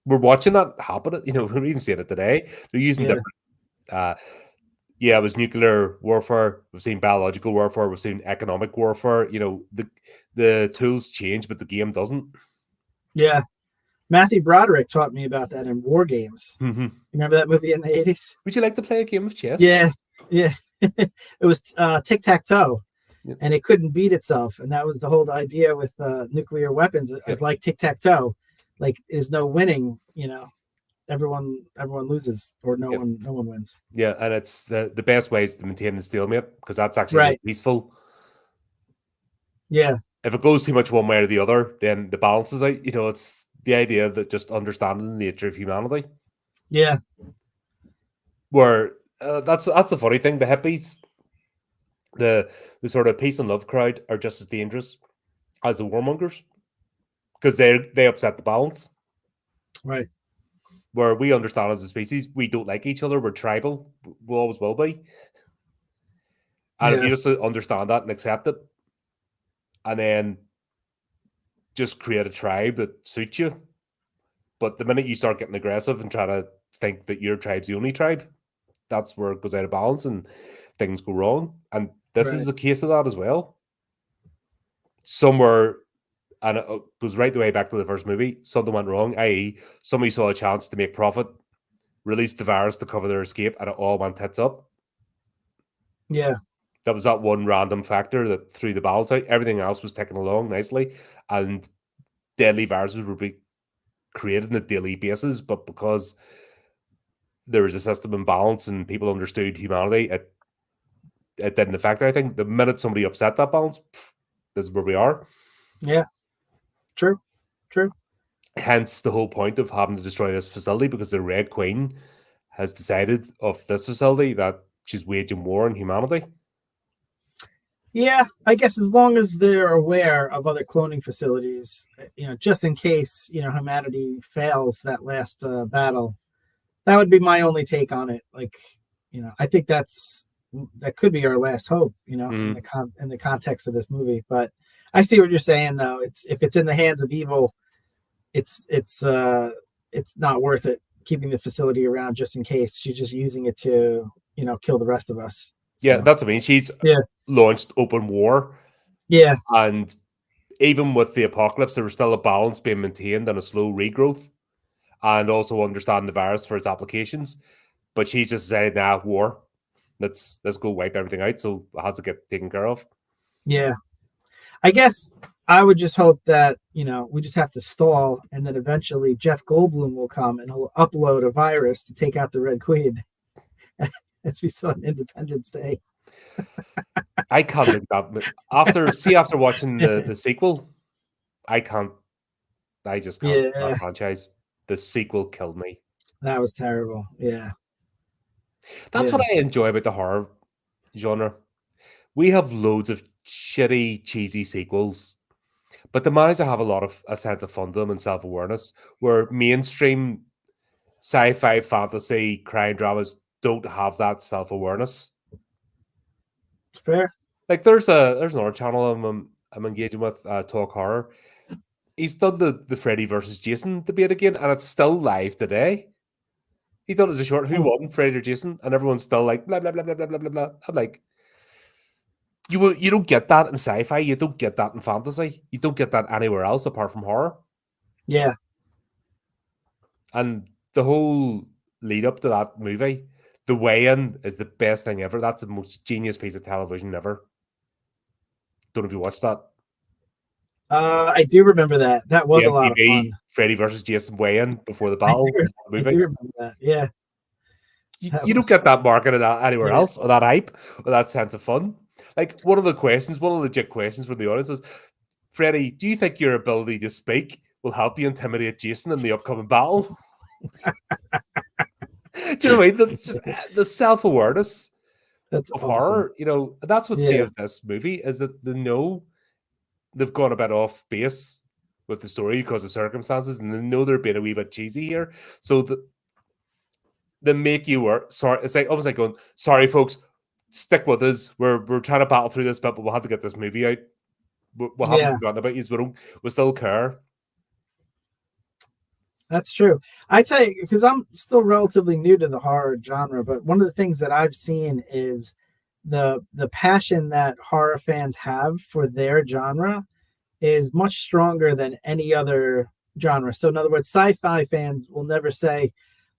we're watching that happen. We're even seeing it today. They're using different Yeah, it was nuclear warfare. We've seen biological warfare. We've seen economic warfare. You know, the tools change, but the game doesn't. Yeah. Matthew Broderick taught me about that in War Games. Mm-hmm. Remember that movie in the 80s? Would you like to play a game of chess? Yeah. Yeah. It was tic-tac-toe. Yeah. And it couldn't beat itself. And that was the whole idea with nuclear weapons. It was like tic-tac-toe. Like, there's no winning, you know. Everyone loses, or no one wins. Yeah, and it's the best way is to maintain the stalemate, because that's actually Right. peaceful. Yeah. If it goes too much one way or the other, then the balance is out. You know, it's the idea that just understanding the nature of humanity. Yeah. Where that's the funny thing. The hippies, the sort of peace and love crowd, are just as dangerous as the warmongers, because they upset the balance. Right. Where we understand as a species, we don't like each other. We're tribal. We always will be. And if you just understand that and accept it, and then just create a tribe that suits you. But the minute you start getting aggressive and try to think that your tribe's the only tribe, that's where it goes out of balance and things go wrong. And this is a case of that as well. Somewhere, and it goes right the way back to the first movie, something went wrong, i.e. somebody saw a chance to make profit, released the virus to cover their escape, and it all went tits up. Yeah. That was that one random factor that threw the balance out. Everything else was ticking along nicely, and deadly viruses would be created on a daily basis, but because there was a system imbalance and people understood humanity, it didn't affect anything. The minute somebody upset that balance, this is where we are. Yeah. True. Hence the whole point of having to destroy this facility, because the Red Queen has decided of this facility that she's waging war on humanity. Yeah, I guess as long as they're aware of other cloning facilities, you know, just in case, you know, humanity fails that last battle, that would be my only take on it. Like, you know, I think that could be our last hope, you know, in the context of this movie. But I see what you're saying, though. If it's in the hands of evil, it's not worth it keeping the facility around just in case. She's just using it to, you know, kill the rest of us. So. Yeah, that's what I mean. She's launched open war. Yeah. And even with the apocalypse, there was still a balance being maintained and a slow regrowth, and also understanding the virus for its applications. But she's just saying, nah, war. Let's go wipe everything out. So it has to get taken care of. Yeah. I guess I would just hope that, you know, we just have to stall, and then eventually Jeff Goldblum will come and he'll upload a virus to take out the Red Queen. As we saw on Independence Day. I can't think that after watching the sequel, I just can't. That franchise. The sequel killed me. That was terrible. Yeah. That's what I enjoy about the horror genre. We have loads of shitty, cheesy sequels, but they manage to have a sense of fun to them and self-awareness, where mainstream sci-fi, fantasy, crime dramas don't have that self-awareness. It's fair. Like there's another channel I'm engaging with, Talk Horror. He's done the Freddy versus Jason debate again, and it's still live today. He done it as a short. Who won, Freddy or Jason? And everyone's still like blah blah blah blah blah blah blah blah. I'm like, you don't get that in sci-fi. You don't get that in fantasy. You don't get that anywhere else apart from horror. Yeah. And the whole lead up to that movie, the weigh-in is the best thing ever. That's the most genius piece of television ever. Don't know if you watched that. I do remember that. That was a lot of fun. Freddy versus Jason weigh-in before the battle. I do remember that. Yeah. You don't get that marketed anywhere else, or that hype, or that sense of fun. Like one of the legit questions from the audience was, Freddy, do you think your ability to speak will help you intimidate Jason in the upcoming battle? Do you know what I mean? That's just the self-awareness of horror. You know, that's what saved this movie, is that they know they've gone a bit off base with the story because of circumstances, and they know they're being a wee bit cheesy here. So they make you work. Sorry, it's like almost like going, sorry, folks, stick with us. We're trying to battle through this bit, but we'll have to get this movie out. We haven't forgotten about you. We still care. That's true. I tell you, because I'm still relatively new to the horror genre, but one of the things that I've seen is the passion that horror fans have for their genre is much stronger than any other genre. So in other words, sci-fi fans will never say,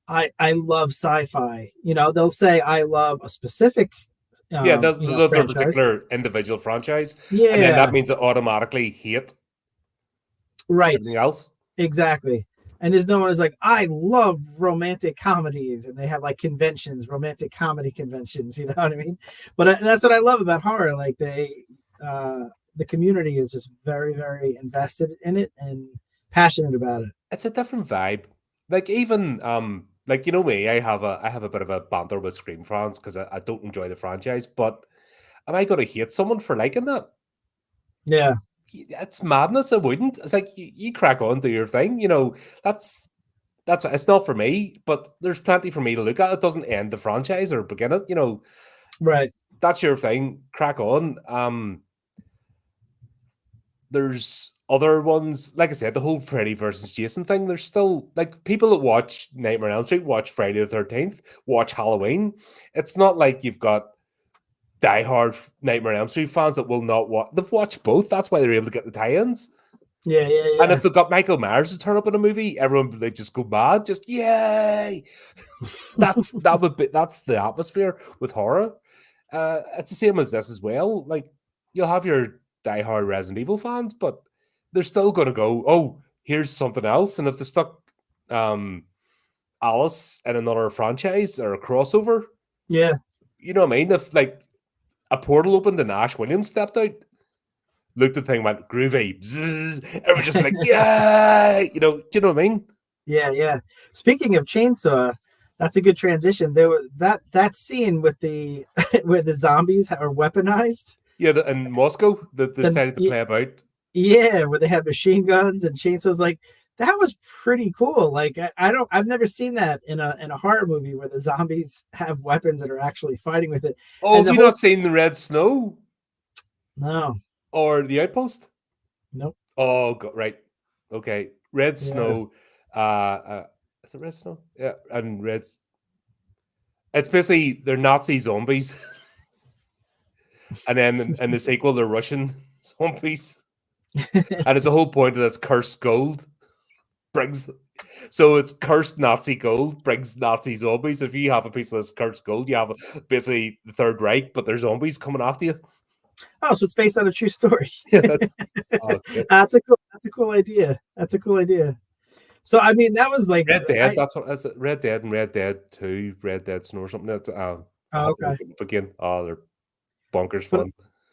I love sci-fi. You know, they'll say I love a specific Yeah, they love their franchise. particular individual franchise, and then that Yeah, means they automatically hate right. everything else. Exactly. And there's no one who's like, I love romantic comedies, and they have like conventions, romantic comedy conventions. You know what I mean? But that's what I love about horror. Like uh, the community is just very, very invested in it and passionate about it. It's a different vibe. Like even like you know me, I have a bit of a banter with Scream fans because I don't enjoy the franchise, but am I gonna hate someone for liking that? Yeah, It's madness. I wouldn't. It's like you crack on, do your thing. You know, that's it's not for me, but there's plenty for me to look at. It doesn't end the franchise or begin it. You know, right. that's your thing. Crack on. There's other ones, like I said, the whole Freddy versus Jason thing. There's still like people that watch Nightmare on Elm Street, watch Friday the 13th, watch Halloween. It's not like you've got diehard Nightmare on Elm Street fans that will not watch. They've watched both. That's why they're able to get the tie-ins. Yeah, yeah, And yeah. if they've got Michael Myers to turn up in a movie, everyone they just go mad. Just yay! That's the atmosphere with horror. It's the same as this as well. Like you'll have your diehard Resident Evil fans, but they're still going to go, oh, here's something else. And if they stuck um, Alice in another franchise or a crossover, Yeah, you know what I mean? If like a portal opened and Ash Williams stepped out, looked at the thing, went groovy, bzzz, everyone just be like, yeah, you know, do you know what I mean? yeah, yeah. Speaking of chainsaw, that's a good transition. There was that scene with the where the zombies are weaponized. Yeah, in Moscow, they Then decided to play about. yeah, where they have machine guns and chainsaws. Like that was pretty cool. Like I've never seen that in a horror movie where the zombies have weapons and are actually fighting with it. Oh, And have the you whole not seen the Red Snow no, or the Outpost? nope, Oh, right. Okay. Red yeah, Snow. Is it Red Snow? Yeah, and Reds. It's basically they're Nazi zombies, and then in the sequel they're Russian zombies, and it's the whole point of this cursed gold brings. So it's cursed Nazi gold brings Nazi zombies. If you have a piece of this cursed gold, you have basically the Third Reich, but there's zombies coming after you. oh, so it's based on a true story. Yeah, oh, That's a cool idea. That's a cool idea. So I mean, that was like Red Dead. I That's what is it. Red Dead and Red Dead 2, Red Dead Snow or something. That's I oh, have to okay, look it up again. Oh, they're bonkers but fun.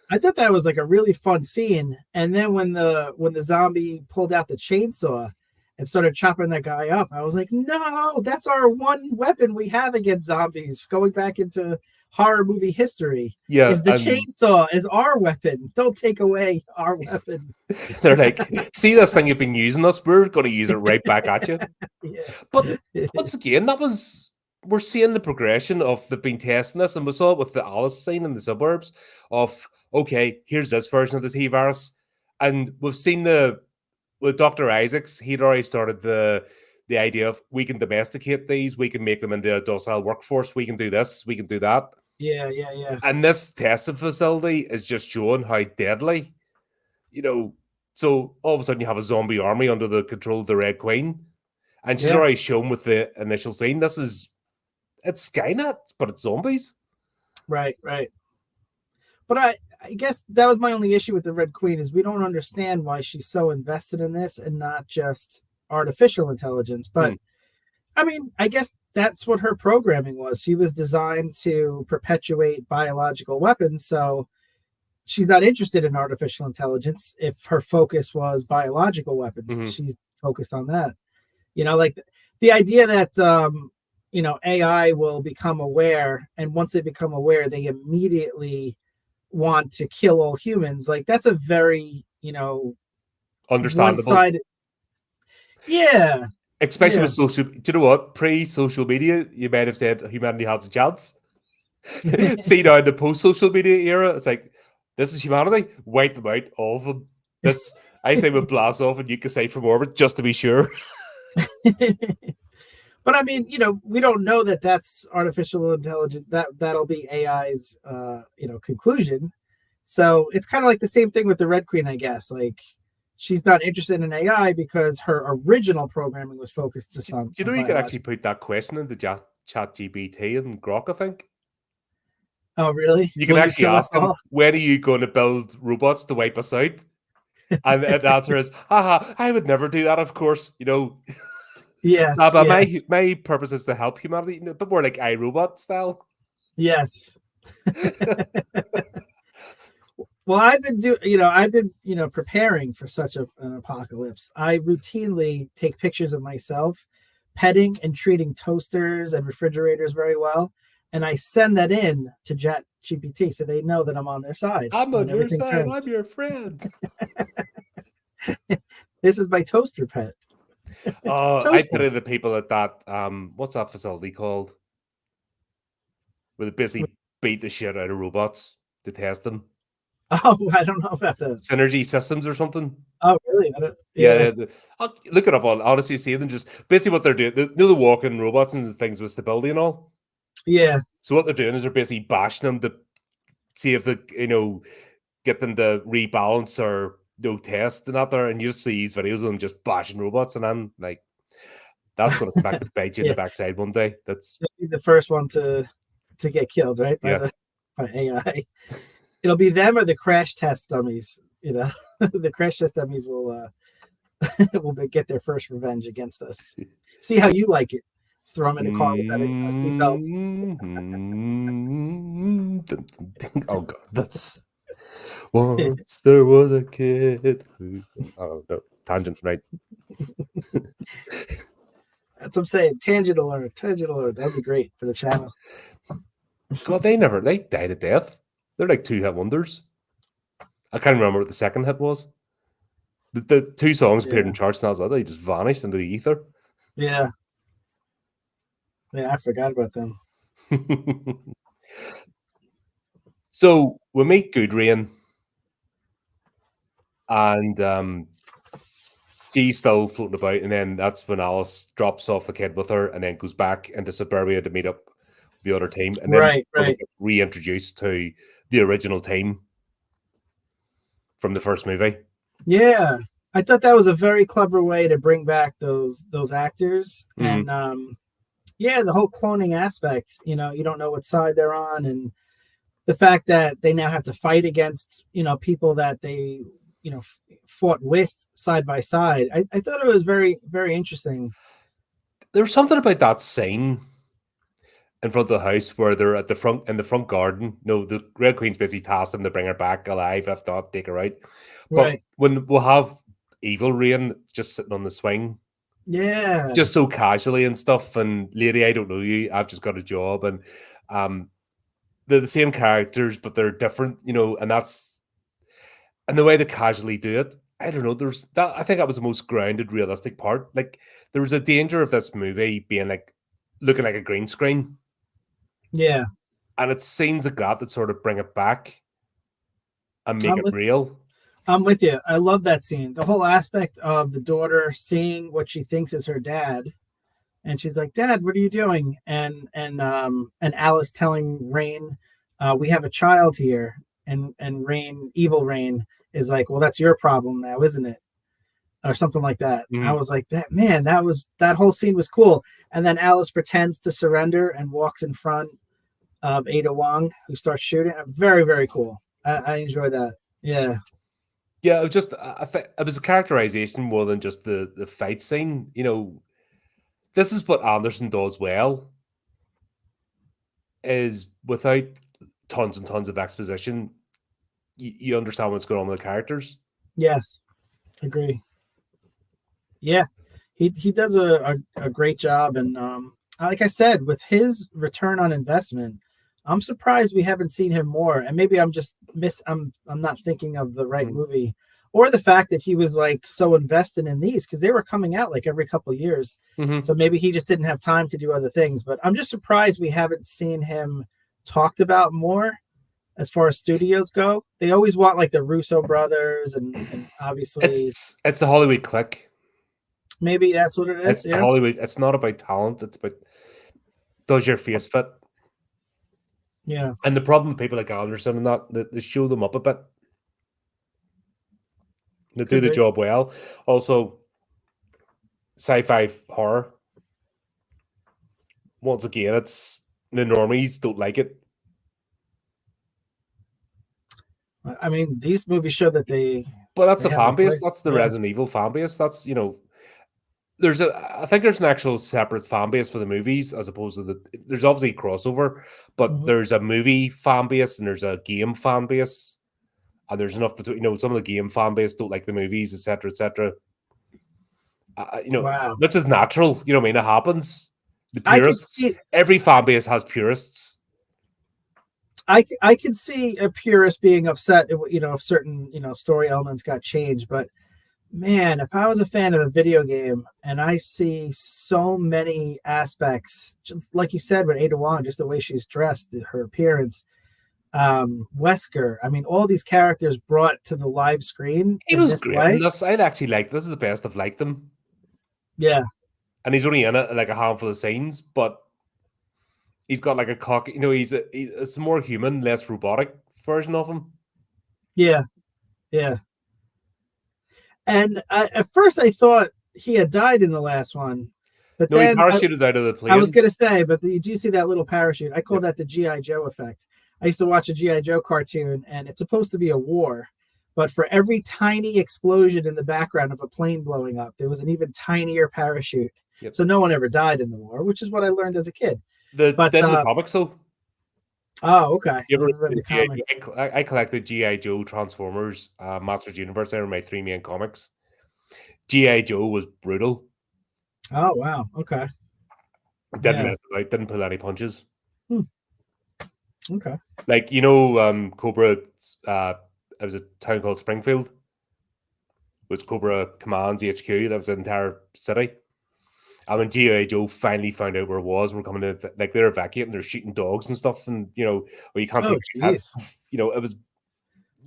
I thought that was like a really fun scene. And then when the zombie pulled out the chainsaw and started chopping that guy up, I was like, no, that's our one weapon we have against zombies. Going back into horror movie history, Yeah, is the and chainsaw is our weapon. Don't take away our weapon. they're like, see this thing you've been using us, we're gonna use it right back at you. But Yeah, once again, that was we're seeing the progression of they've been testing this, and we saw it with the Alice scene in the suburbs of okay, here's this version of the T virus. And we've seen the with Dr. Isaacs, he'd already started the idea of we can domesticate these, we can make them into a docile workforce, we can do this, we can do that. yeah, yeah, yeah, And this testing facility is just showing how deadly, you know. So all of a sudden you have a zombie army under the control of the Red Queen. And she's yeah. already shown with the initial scene. It's Skynet, but it's zombies. Right, right. But I guess that was my only issue with the Red Queen is we don't understand why she's so invested in this and not just artificial intelligence. But I mean, I guess that's what her programming was. She was designed to perpetuate biological weapons, so she's not interested in artificial intelligence if her focus was biological weapons. Mm-hmm. She's focused on that. You know, like the idea that AI will become aware, and once they become aware, they immediately want to kill all humans. Like that's a very Understandable. one-sided. Yeah, Especially yeah. with social. Do you know what? Pre-social media, you might have said humanity has a chance. See now in the post-social media era, it's like this is humanity. Wipe them out, all of them. That's I say we blast off and you can say from orbit just to be sure. But I mean, we don't know that that's artificial intelligence. That'll be AI's, conclusion. So it's kind of like the same thing with the Red Queen, I guess. Like, she's not interested in AI because her original programming was focused just on. Do you know you can actually put that question into Chat GPT and Grok, I think? Oh, really? You can actually ask them, when are you going to build robots to wipe us out? And the answer is, haha, I would never do that, of course. Yes. But yes. my purpose is to help humanity, but more like iRobot style. Yes. Well, I've been preparing for such an apocalypse. I routinely take pictures of myself petting and treating toasters and refrigerators very well, and I send that in to Chat GPT so they know that I'm on their side. I'm on your side. I'm your friend. This is my toaster pet. Oh, I pity the people at that. What's that facility called? Where they basically beat the shit out of robots to test them. Oh, I don't know about that. Synergy Systems or something. Oh, really? Yeah. I'll look it up. I'll honestly see them. Just basically what they're doing. The walking robots and things with stability and all. Yeah. So what they're doing is they're basically bashing them to see if they, get them to rebalance or test and that there. And you just see these videos of them just bashing robots, and I'm like, that's going to come back to bite you in the backside one day. That's the first one to get killed, right? By AI. It'll be them or the crash test dummies. The crash test dummies will get their first revenge against us. See how you like it. Throw them in a car without a seatbelt. Oh God, that's once there was a kid who. Oh no, tangent, right? That's what I'm saying. Tangent alert. That'd be great for the channel. God, they died a death. They're like 2-hit wonders. I can't remember what the second hit was. The 2 songs appeared in charts, and I was like, they just vanished into the ether. Yeah. Yeah, I forgot about them. So we meet Gudrun, and she's still floating about, and then that's when Alice drops off the kid with her, and then goes back into suburbia to meet up with the other team, and then right. reintroduced to the original team from the first movie. Yeah, I thought that was a very clever way to bring back those actors, and the whole cloning aspect. You don't know what side they're on, and the fact that they now have to fight against people that they fought with side by side. I thought it was very, very interesting. There's something about that scene in front of the house where they're at the front garden. The Red Queen's basically tasked them to bring her back alive, if not take her out. But when we'll have Evil Rain just sitting on the swing, just so casually and stuff, and lady, I don't know you, I've just got a job, and they're the same characters, but they're different, and the way they casually do it, I don't know. There's that. I think that was the most grounded, realistic part. Like, there was a danger of this movie being like looking like a green screen. Yeah, and it's scenes like that sort of bring it back and make it real. I'm with you. I love that scene. The whole aspect of the daughter seeing what she thinks is her dad, and she's like, "Dad, what are you doing?" And Alice telling Rain, "We have a child here," and Rain, Evil Rain, is like, "Well, that's your problem now, isn't it?" Or something like that. I was like, that whole scene was cool. And then Alice pretends to surrender and walks in front of Ada Wong, who starts shooting. Very, very cool. I enjoy that. Yeah. Yeah, it was it was a characterization more than just the fight scene. This is what Anderson does well, is without tons and tons of exposition, you understand what's going on with the characters. Yes, agree. Yeah, he does a great job, and like I said, with his return on investment, I'm surprised we haven't seen him more. And maybe I'm just I'm not thinking of the right movie, or the fact that he was like so invested in these because they were coming out like every couple of years. So maybe he just didn't have time to do other things. But I'm just surprised we haven't seen him talked about more as far as studios go. They always want like the Russo brothers, and obviously it's the Hollywood clique. Maybe that's what it is. It's Yeah. Hollywood. It's not about talent. It's about does your face fit? Yeah. And the problem with people like Anderson and that they show them up a bit. They do Could the be. job well. Also, sci-fi horror. Once again, it's the normies don't like it. I mean, these movies show that But that's they a have a fan base. place. That's the Yeah. Resident Evil fan base. That's I think there's an actual separate fan base for the movies as opposed to there's obviously crossover, but Mhm. there's a movie fan base and there's a game fan base, and there's enough between. Some of the game fan base don't like the movies, etc., etc. Wow. Which is natural. You know what I mean? It happens. The I could purists. see. Every fan base has purists. I could see a purist being upset, if certain story elements got changed. But man, if I was a fan of a video game and I see so many aspects, just like you said with Ada Wong, just the way she's dressed, her appearance, Wesker, I mean, all these characters brought to the live screen He in was this great in way. this. I'd actually like this is the best I've liked him. Yeah. And he's only in it like a handful of scenes, but he's got like a cock. He's a more human, less robotic version of him. Yeah. Yeah. And at first I thought he had died in the last one, but No, he then parachuted out of the plane. I was going to say, but do you see that little parachute? I call that the G.I. Joe effect. I used to watch a G.I. Joe cartoon, and it's supposed to be a war. But for every tiny explosion in the background of a plane blowing up, there was an even tinier parachute. Yep. So no one ever died in the war, which is what I learned as a kid. The comics, though. Oh, okay. You ever read the comics? I collected G.I. Joe, Transformers, Masters Universe. They were my three main comics. G.I. Joe was brutal. Oh, wow. Okay. Didn't mess about, didn't pull any punches. Okay. Like, Cobra, it was a town called Springfield. It was Cobra Command's HQ. That was the entire city. And when G.I. Joe finally found out where it was, we're coming to, like, they're evacuating, they're shooting dogs and stuff, and, well, you can't take it. It was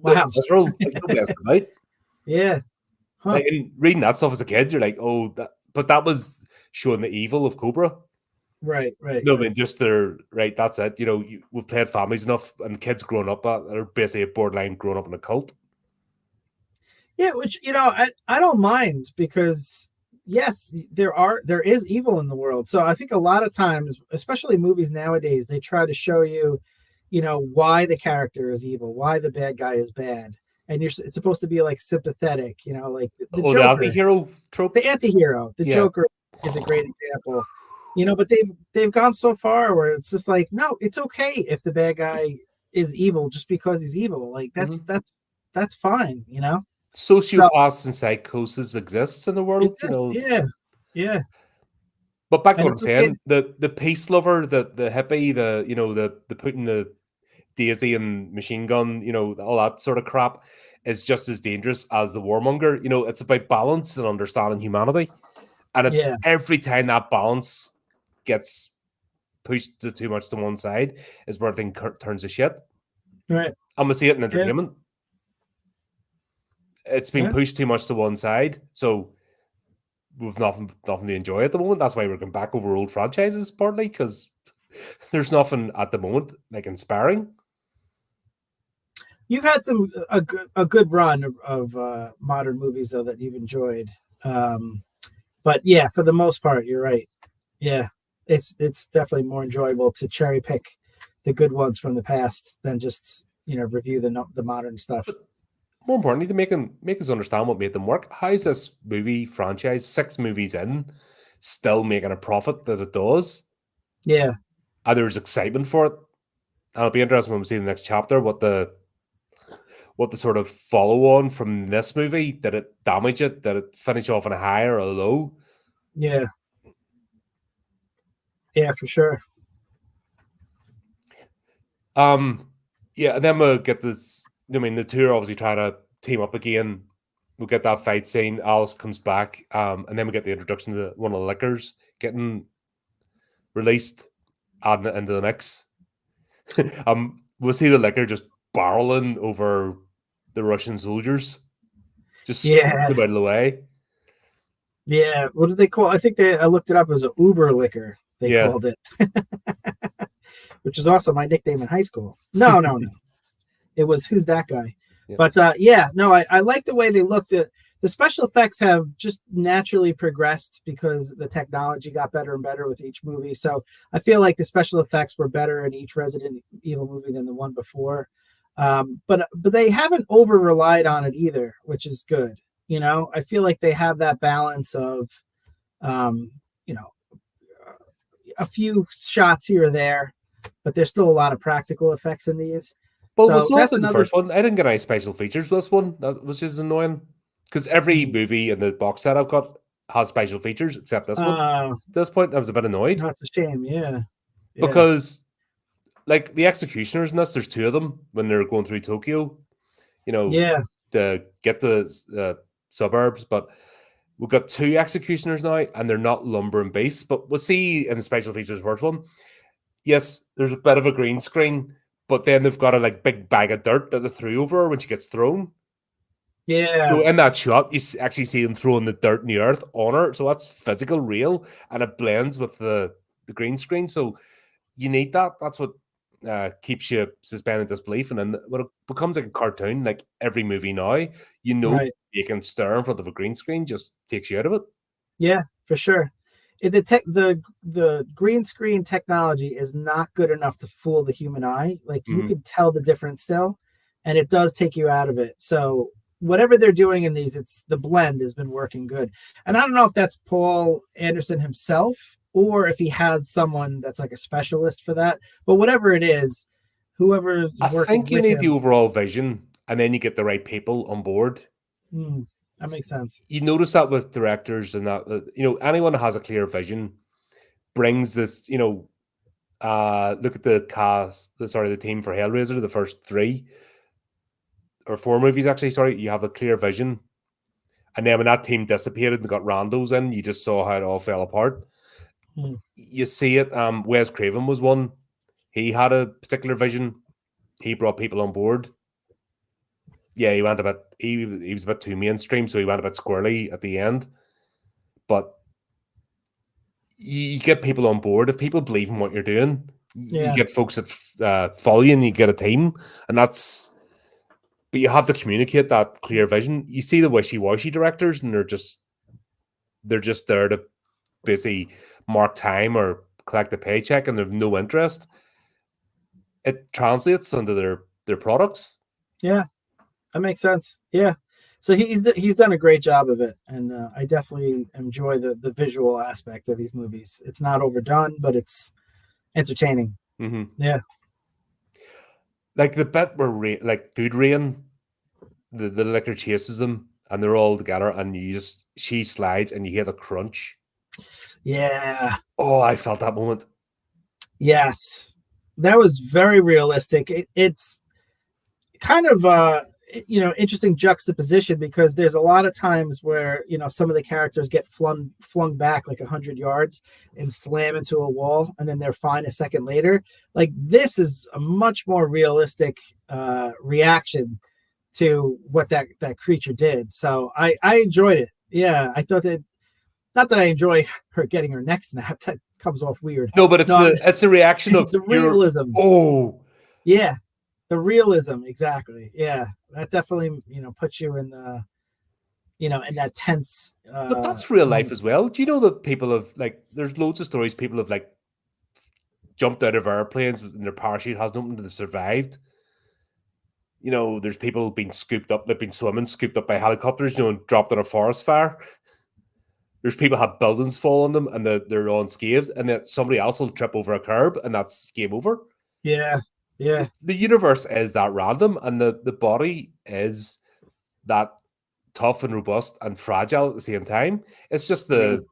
visceral. Like, no messing about. Yeah. Huh. Like, and reading that stuff as a kid, you're like, oh, but that was showing the evil of Cobra. Right. No, I mean, just right, that's it. We've played families enough, and kids growing up are basically a borderline growing up in a cult. Yeah, which, I don't mind because yes, there is evil in the world. So I think a lot of times, especially movies nowadays, they try to show you, why the character is evil, why the bad guy is bad. And it's supposed to be like sympathetic, like the Joker, the anti-hero trope. The anti-hero, the Joker is a great example. But they've gone so far where it's just like, no, it's okay if the bad guy is evil just because he's evil. Like that's fine, Sociopaths and psychosis exists in the world, Yeah. But back to what I'm saying, the peace lover, the hippie, the putting the Daisy and machine gun, all that sort of crap is just as dangerous as the warmonger. It's about balance and understanding humanity. And it's every time that balance gets pushed too much to one side is where everything turns to shit. Right. I'm gonna see it in entertainment. It's been pushed too much to one side, so we've nothing to enjoy at the moment. That's why we're going back over old franchises, partly because there's nothing at the moment like inspiring. You've had a good run of modern movies though that you've enjoyed, but yeah, for the most part, you're right. Yeah, it's definitely more enjoyable to cherry pick the good ones from the past than just review the modern stuff. But more importantly, to make us understand what made them work. How is this movie franchise 6 movies in still making a profit that it does? Yeah, and there's excitement for it. And it'll be interesting when we see the next chapter what the sort of follow on from this movie. Did it damage it? Did it finish off on a high or a low? Yeah, for sure. Yeah, and then we'll get this. I mean, the two are obviously trying to team up again. We'll get that fight scene. Alice comes back, and then we get the introduction to one of the liquors getting released, adding it into the mix. We'll see the liquor just barreling over the Russian soldiers, just them out of the way. Yeah, what did they call? I think I looked it up as a Uber liquor. They called it, which is also my nickname in high school. No, it was who's that guy? Yeah. But I like the way they looked. The special effects have just naturally progressed because the technology got better and better with each movie. So I feel like the special effects were better in each Resident Evil movie than the one before. But they haven't over relied on it either, which is good. I feel like they have that balance of, a few shots here or there, but there's still a lot of practical effects in these. But was not in the first one. I didn't get any special features with this one. That was just annoying. Because every movie in the box set I've got has special features, except this one. At this point, I was a bit annoyed. That's a shame, yeah. Because, like, the executioners in this, there's two of them when they're going through Tokyo, to get the suburbs. But we've got two executioners now, and they're not lumber and base. But we'll see in the special features first one. Yes, there's a bit of a green screen, but then they've got a big bag of dirt that they threw over her when she gets thrown. Yeah. So in that shot, you actually see them throwing the dirt in the earth on her. So that's physical, real, and it blends with the green screen. So you need that. That's what keeps you suspended disbelief. And then when it becomes like a cartoon, like every movie now, you can stare in front of a green screen, just takes you out of it. Yeah, for sure. The green screen technology is not good enough to fool the human eye. Like you could tell the difference still, and it does take you out of it. So whatever they're doing in these, the blend has been working good. And I don't know if that's Paul Anderson himself or if he has someone that's like a specialist for that. But whatever it is, whoever I think you need the overall vision, and then you get the right people on board. That makes sense. You notice that with directors and that, anyone that has a clear vision brings this, look at the cast, the team for Hellraiser, the first 3 or 4 movies, actually, you have a clear vision. And then when that team dissipated and got randos in, you just saw how it all fell apart. You see it. Wes Craven was one. He had a particular vision. He brought people on board. Yeah, he went a bit. He was a bit too mainstream, so he went a bit squirrely at the end. But you get people on board. If people believe in what you're doing, you get folks that follow you, and you get a team, and that's. But you have to communicate that clear vision. You see the wishy-washy directors, and they're just there to basically mark time or collect a paycheck, and they have no interest. It translates into their products. Yeah, that makes sense. Yeah, so he's done a great job of it, and I definitely enjoy the visual aspect of these movies. It's not overdone, but it's entertaining. Yeah. Like the bit where Good Rain, the liquor chases them and they're all together, and she slides and you hear the crunch. Yeah. Oh, I felt that moment. Yes, that was very realistic. It's kind of interesting juxtaposition, because there's a lot of times where some of the characters get flung back like 100 yards and slam into a wall, and then they're fine a second later. Like, this is a much more realistic reaction to what that creature did. So I enjoyed it. Yeah, I thought that, not that I enjoy her getting her neck snapped. That comes off weird. No, but it's the reaction of the realism. Oh, yeah. The realism, exactly. Yeah, that definitely puts you in the in that tense. But that's real life as well. Do you know that people have there's loads of stories people have jumped out of airplanes and their parachute hasn't opened and they've survived. There's people being scooped up. They've been swimming, scooped up by helicopters. And dropped in a forest fire. There's people have buildings fall on them and they're unscathed, and then somebody else will trip over a curb and that's game over. Yeah. Yeah. The universe is that random, and the body is that tough and robust and fragile at the same time. It's just the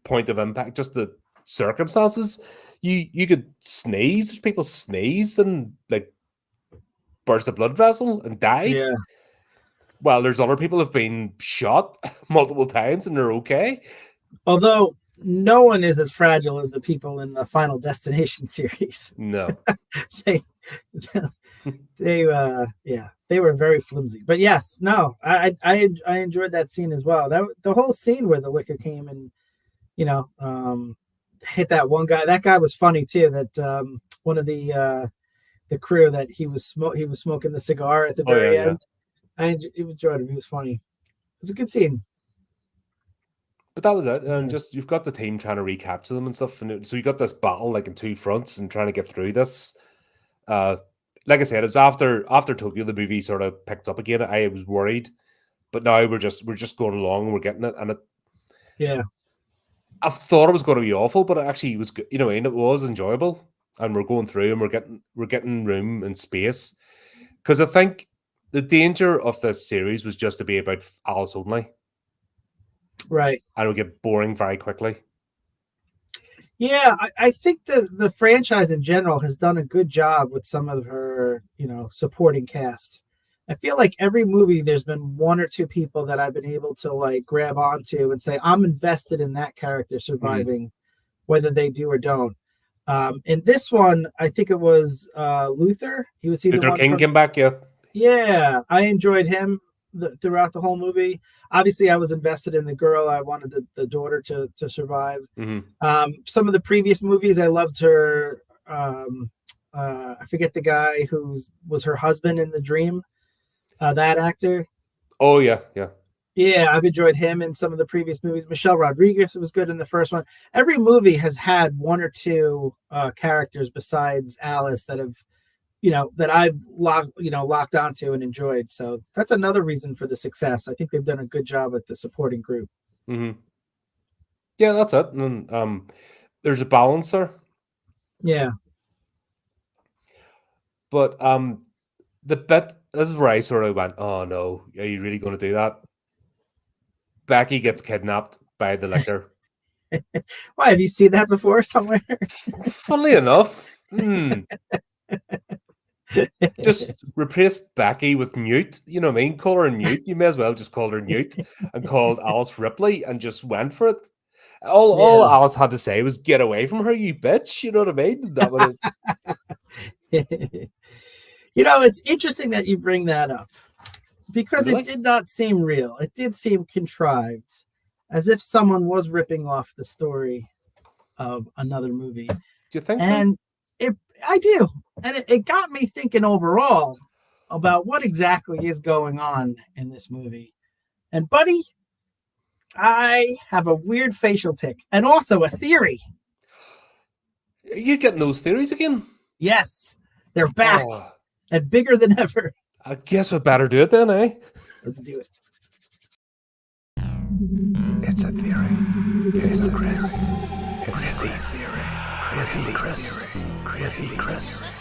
point of impact, just the circumstances. You could sneeze. People sneezed and burst a blood vessel and died. Yeah. Well, there's other people who've been shot multiple times and they're okay. Although no one is as fragile as the people in the Final Destination series. No. they were very flimsy. But yes, no, I enjoyed that scene as well. That the whole scene where the liquor came and hit that one guy. That guy was funny too. That one of the crew that he was smoking the cigar at the very end. I enjoyed him. He was funny. It was a good scene. But that was it. And just you've got the team trying to recapture them and stuff. And so you got this battle like in two fronts and trying to get through this. Like I said, it was after Tokyo, the movie sort of picked up again. I was worried, but now we're just going along and we're getting it. And I thought it was going to be awful, but it actually was good. And it was enjoyable. And we're going through and we're getting room and space, because I think the danger of this series was just to be about Alice only. Right. And it'll get boring very quickly. Yeah, I think the franchise in general has done a good job with some of her, supporting cast. I feel like every movie there's been one or two people that I've been able to like grab onto and say, I'm invested in that character surviving, whether they do or don't. In this one, I think it was Luther. He was Luther King came back, yeah. Yeah, I enjoyed him throughout the whole movie. Obviously, I was invested in the girl. I wanted the daughter to survive. Some of the previous movies, I loved her. I forget the guy who was her husband in The Dream. That actor. Oh, yeah. Yeah, I've enjoyed him in some of the previous movies. Michelle Rodriguez was good in the first one. Every movie has had one or two characters besides Alice that have, that I've locked onto and enjoyed. So that's another reason for the success. I think they've done a good job with the supporting group. Yeah, that's it. And there's a balance there. Yeah. But the bit, this is where I sort of went, oh no, are you really going to do that? Becky gets kidnapped by the liquor. Why, have you seen that before somewhere? Funnily enough, just replace Becky with Newt. You know what I mean? Call her Newt. You may as well just call her Newt and called Alice Ripley and just went for it. All Alice had to say was, "Get away from her, you bitch." You know what I mean? That would have... It's interesting that you bring that up, because it did not seem real. It did seem contrived, as if someone was ripping off the story of another movie. Do you think so? I do. And it got me thinking overall about what exactly is going on in this movie. And buddy, I have a weird facial tic and also a theory. You getting those theories again? Yes, they're back and bigger than ever. I guess we better do it then, eh? Let's do it. It's a theory. It's a Chris. It's a theory. Chrissy Chris. Chrissy Chris.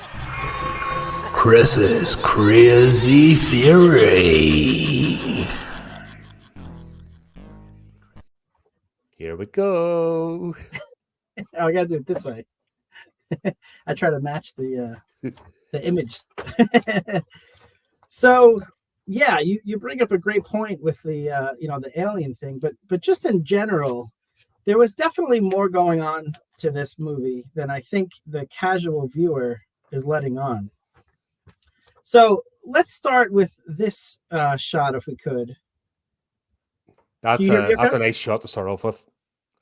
Chris's crazy theory. Here we go. I gotta do it this way. I try to match the image. So yeah, you bring up a great point with the the alien thing, but just in general, there was definitely more going on to this movie than I think the casual viewer is letting on. So let's start with this shot, if we could. That's a nice shot to start off with.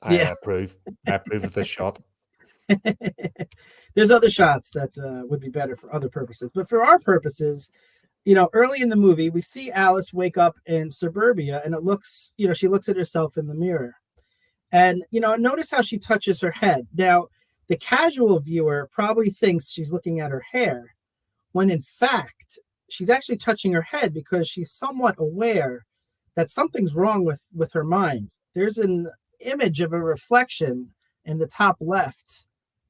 I approve of this shot. There's other shots that would be better for other purposes, but for our purposes, early in the movie, we see Alice wake up in suburbia, and it looks, she looks at herself in the mirror. And, notice how she touches her head. Now, the casual viewer probably thinks she's looking at her hair, when in fact, she's actually touching her head because she's somewhat aware that something's wrong with her mind. There's an image of a reflection in the top left.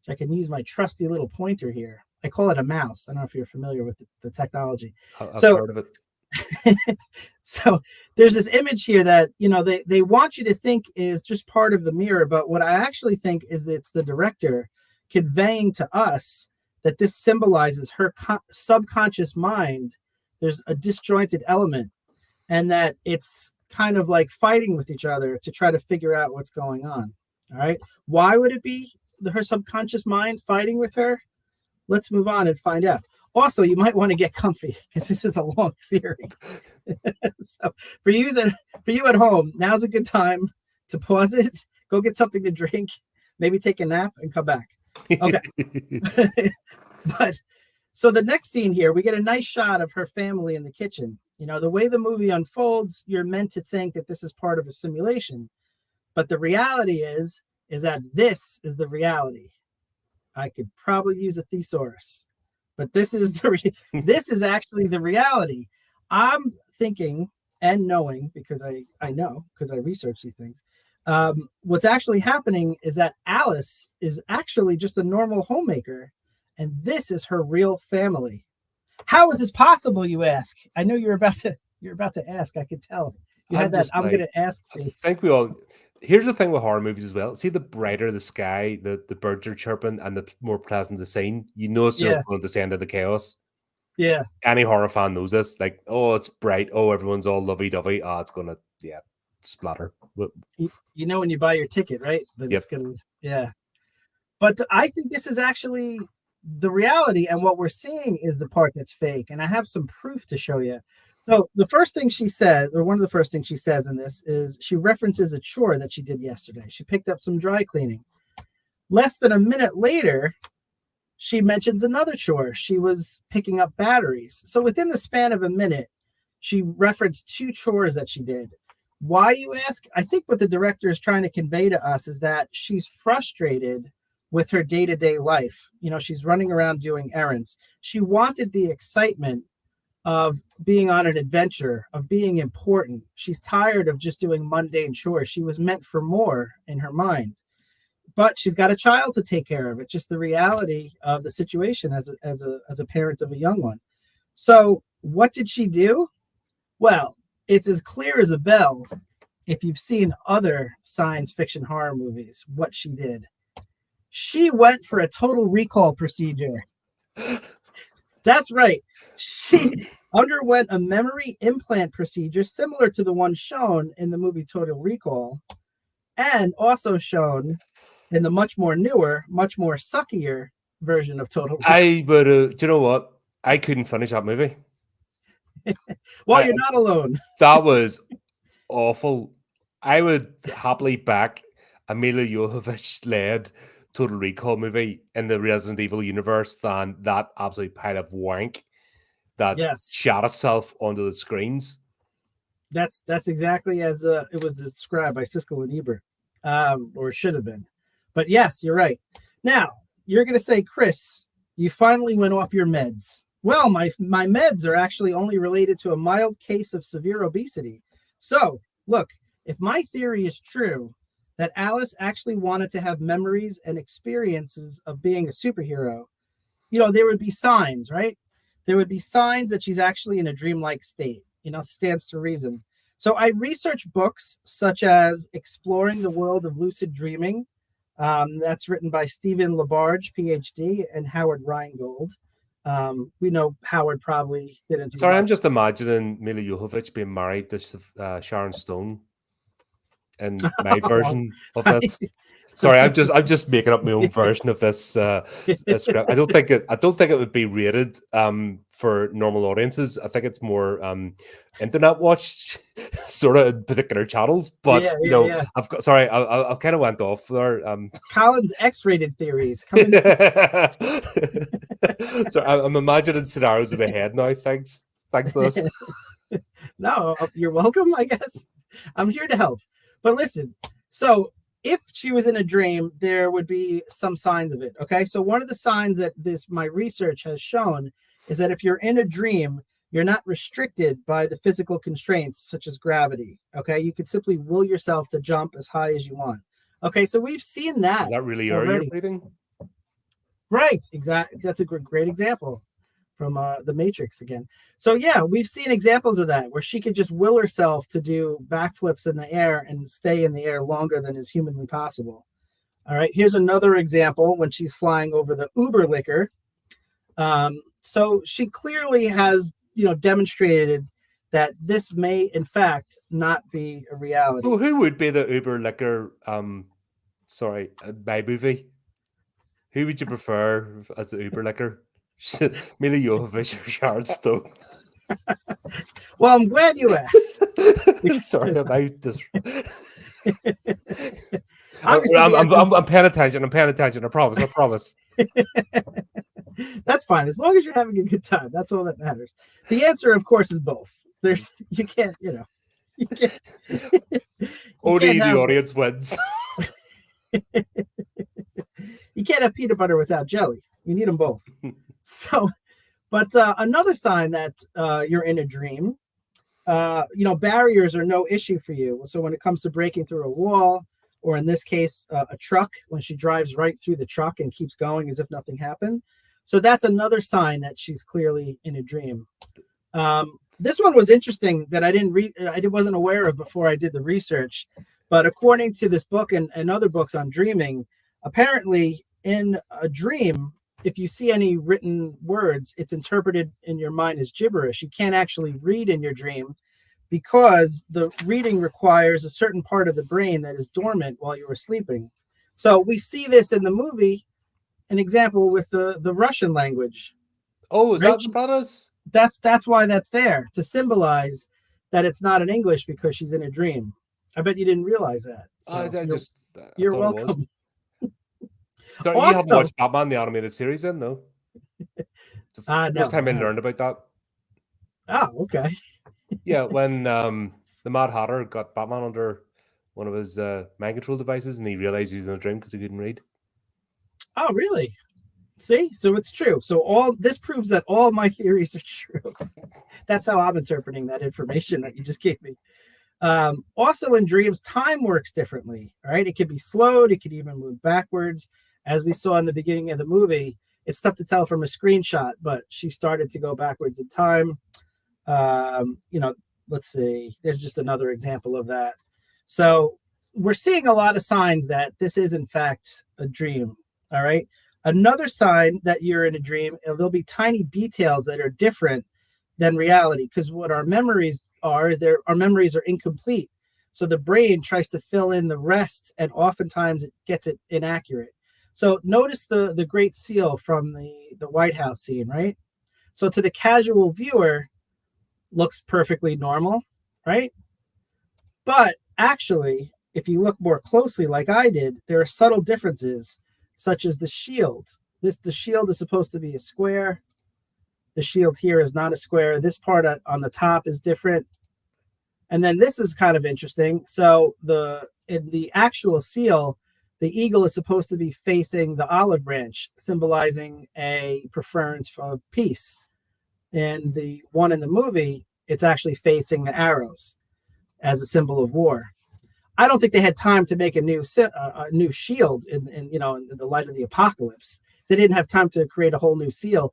I can use my trusty little pointer here. I call it a mouse. I don't know if you're familiar with the technology. I've heard of it. So there's this image here that, they want you to think is just part of the mirror. But what I actually think is that it's the director conveying to us that this symbolizes her subconscious mind. There's a disjointed element, and that it's kind of like fighting with each other to try to figure out what's going on. All right. Why would it be her subconscious mind fighting with her? Let's move on and find out. Also, you might want to get comfy because this is a long theory. So for you at home, now's a good time to pause it, go get something to drink, maybe take a nap, and come back. Okay. But so the next scene here, we get a nice shot of her family in the kitchen. You know, the way the movie unfolds, you're meant to think that this is part of a simulation. But the reality is that this is the reality. I could probably use a thesaurus, but this is this is actually the reality. I'm thinking and knowing, because I know, because I research these things, what's actually happening is that Alice is actually just a normal homemaker, and this is her real family. How is this possible, you ask? I know you're about to ask. I could tell. You had that I'm gonna ask face. I think we all. Here's the thing with horror movies as well. See, the brighter the sky, the birds are chirping, and the more pleasant the scene, you know it's just going to descend into chaos. Yeah. Any horror fan knows this. Like, oh, it's bright. Oh, everyone's all lovey-dovey. Oh, it's going to, splatter. You know when you buy your ticket, right? That it's going to, But I think this is actually the reality, and what we're seeing is the part that's fake. And I have some proof to show you. So the first thing she says, or one of the first things she says in this, is she references a chore that she did yesterday. She picked up some dry cleaning. Less than a minute later, she mentions another chore. She was picking up batteries. So within the span of a minute, she referenced 2 chores that she did. Why, you ask? I think what the director is trying to convey to us is that she's frustrated with her day-to-day life. You know, she's running around doing errands. She wanted the excitement of being on an adventure, of being important. She's tired of just doing mundane chores. She was meant for more in her mind. But she's got a child to take care of. It's just the reality of the situation as a parent of a young one. So what did she do? Well, it's as clear as a bell if you've seen other science fiction horror movies, what she did. She went for a total recall procedure. That's right. She underwent a memory implant procedure similar to the one shown in the movie Total Recall, and also shown in the much more newer, much more suckier version of Total Recall. Do you know what? I couldn't finish that movie. Well, you're not alone. That was awful. I would happily back a Mila Jovovich-led Total Recall movie in the Resident Evil universe than that absolute pile of wank that shot itself onto the screens. That's exactly as it was described by Siskel and Ebert, or it should have been. But yes, you're right. Now, you're going to say, Chris, you finally went off your meds. Well, my meds are actually only related to a mild case of severe obesity. So, look, if my theory is true, that Alice actually wanted to have memories and experiences of being a superhero, you know, there would be signs, right? There would be signs that she's actually in a dreamlike state, you know, stands to reason. So I researched books such as Exploring the World of Lucid Dreaming. That's written by Stephen LaBarge, PhD, and Howard Rheingold. We know Howard probably didn't. Sorry, I'm just imagining Mila Jovovich being married to Sharon Stone in my version of this. Sorry, I'm just making up my own version of this script. I don't think it would be rated for normal audiences. I think it's more internet watch sort of particular channels. But I kind of went off there. Colin's X-rated theories. So I'm imagining scenarios in my head now. Thanks, Liz. No, you're welcome. I guess I'm here to help. But listen, so if she was in a dream, there would be some signs of it. Okay, so one of the signs that my research has shown is that if you're in a dream, you're not restricted by the physical constraints such as gravity. Okay, you can simply will yourself to jump as high as you want. Okay, so we've seen that. Is that really you're breathing? Right, exactly. That's a great example from the Matrix again. So yeah, we've seen examples of that where she could just will herself to do backflips in the air and stay in the air longer than is humanly possible. All right, here's another example when she's flying over the Uberlicker. So she clearly has, demonstrated that this may in fact not be a reality. Well, who would be the Uberlicker? By movie. Who would you prefer as the Uberlicker? Mila Jovovich or Sharon Stone. Well, I'm glad you asked. Sorry about this. Obviously, I'm paying attention. I'm paying attention. I promise. I promise. That's fine. As long as you're having a good time. That's all that matters. The answer, of course, is both. You can't, you can't. Only the audience wins. You can't have peanut butter without jelly. You need them both. So, but another sign that you're in a dream, barriers are no issue for you. So when it comes to breaking through a wall, or in this case, a truck, when she drives right through the truck and keeps going as if nothing happened. So that's another sign that she's clearly in a dream. This one was interesting that I wasn't aware of before I did the research. But according to this book and other books on dreaming, apparently in a dream, if you see any written words, it's interpreted in your mind as gibberish. You can't actually read in your dream because the reading requires a certain part of the brain that is dormant while you were sleeping. So we see this in the movie, an example with the Russian language. Oh, is that what that is? That's why that's there, to symbolize that it's not in English because she's in a dream. I bet you didn't realize that. So you're welcome. So you haven't watched Batman the animated series then? No. It's the first time I learned about that. Oh, okay. Yeah, when the Mad Hatter got Batman under one of his mind control devices, and he realized he was in a dream because he couldn't read. Oh, really? See, so it's true. So all this proves that all my theories are true. That's how I'm interpreting that information that you just gave me. Also in dreams, time works differently, right? It could be slowed. It could even move backwards. As we saw in the beginning of the movie, it's tough to tell from a screenshot, but she started to go backwards in time. Let's see. There's just another example of that. So we're seeing a lot of signs that this is, in fact, a dream. All right. Another sign that you're in a dream, there'll be tiny details that are different than reality, because what our memories are, our memories are incomplete. So the brain tries to fill in the rest, and oftentimes it gets it inaccurate. So notice the Great Seal from the White House scene, right? So to the casual viewer, looks perfectly normal, right? But actually, if you look more closely like I did, there are subtle differences, such as the shield. The shield is supposed to be a square. The shield here is not a square. This part on the top is different. And then this is kind of interesting. So in the actual seal, the eagle is supposed to be facing the olive branch, symbolizing a preference for peace. And the one in the movie, it's actually facing the arrows as a symbol of war. I don't think they had time to make a new shield in the light of the apocalypse. They didn't have time to create a whole new seal.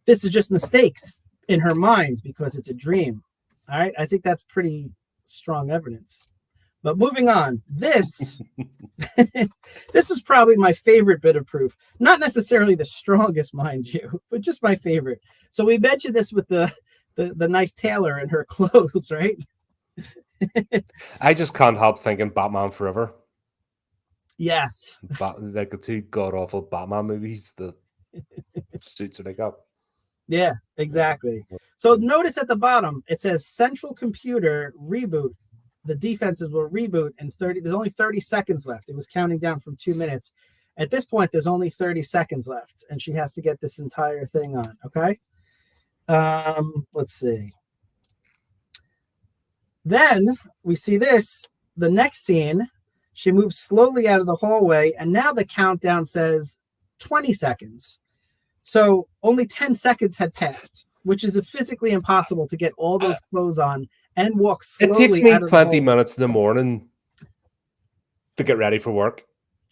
This is just mistakes in her mind because it's a dream. All right. I think that's pretty strong evidence. But moving on, this is probably my favorite bit of proof. Not necessarily the strongest, mind you, but just my favorite. So we mentioned this with the nice tailor and her clothes, right? I just can't help thinking Batman Forever. Yes. Like the two god-awful Batman movies, the suits are like up. Yeah, exactly. So notice at the bottom, it says central computer reboot. The defenses will reboot in 30. There's only 30 seconds left. It was counting down from 2 minutes. At this point, there's only 30 seconds left, and she has to get this entire thing on. Okay. Let's see. Then we see this. The next scene, she moves slowly out of the hallway, and now the countdown says 20 seconds. So only 10 seconds had passed, which is physically impossible to get all those clothes on and walk slowly. It takes me 20 minutes in the morning to get ready for work.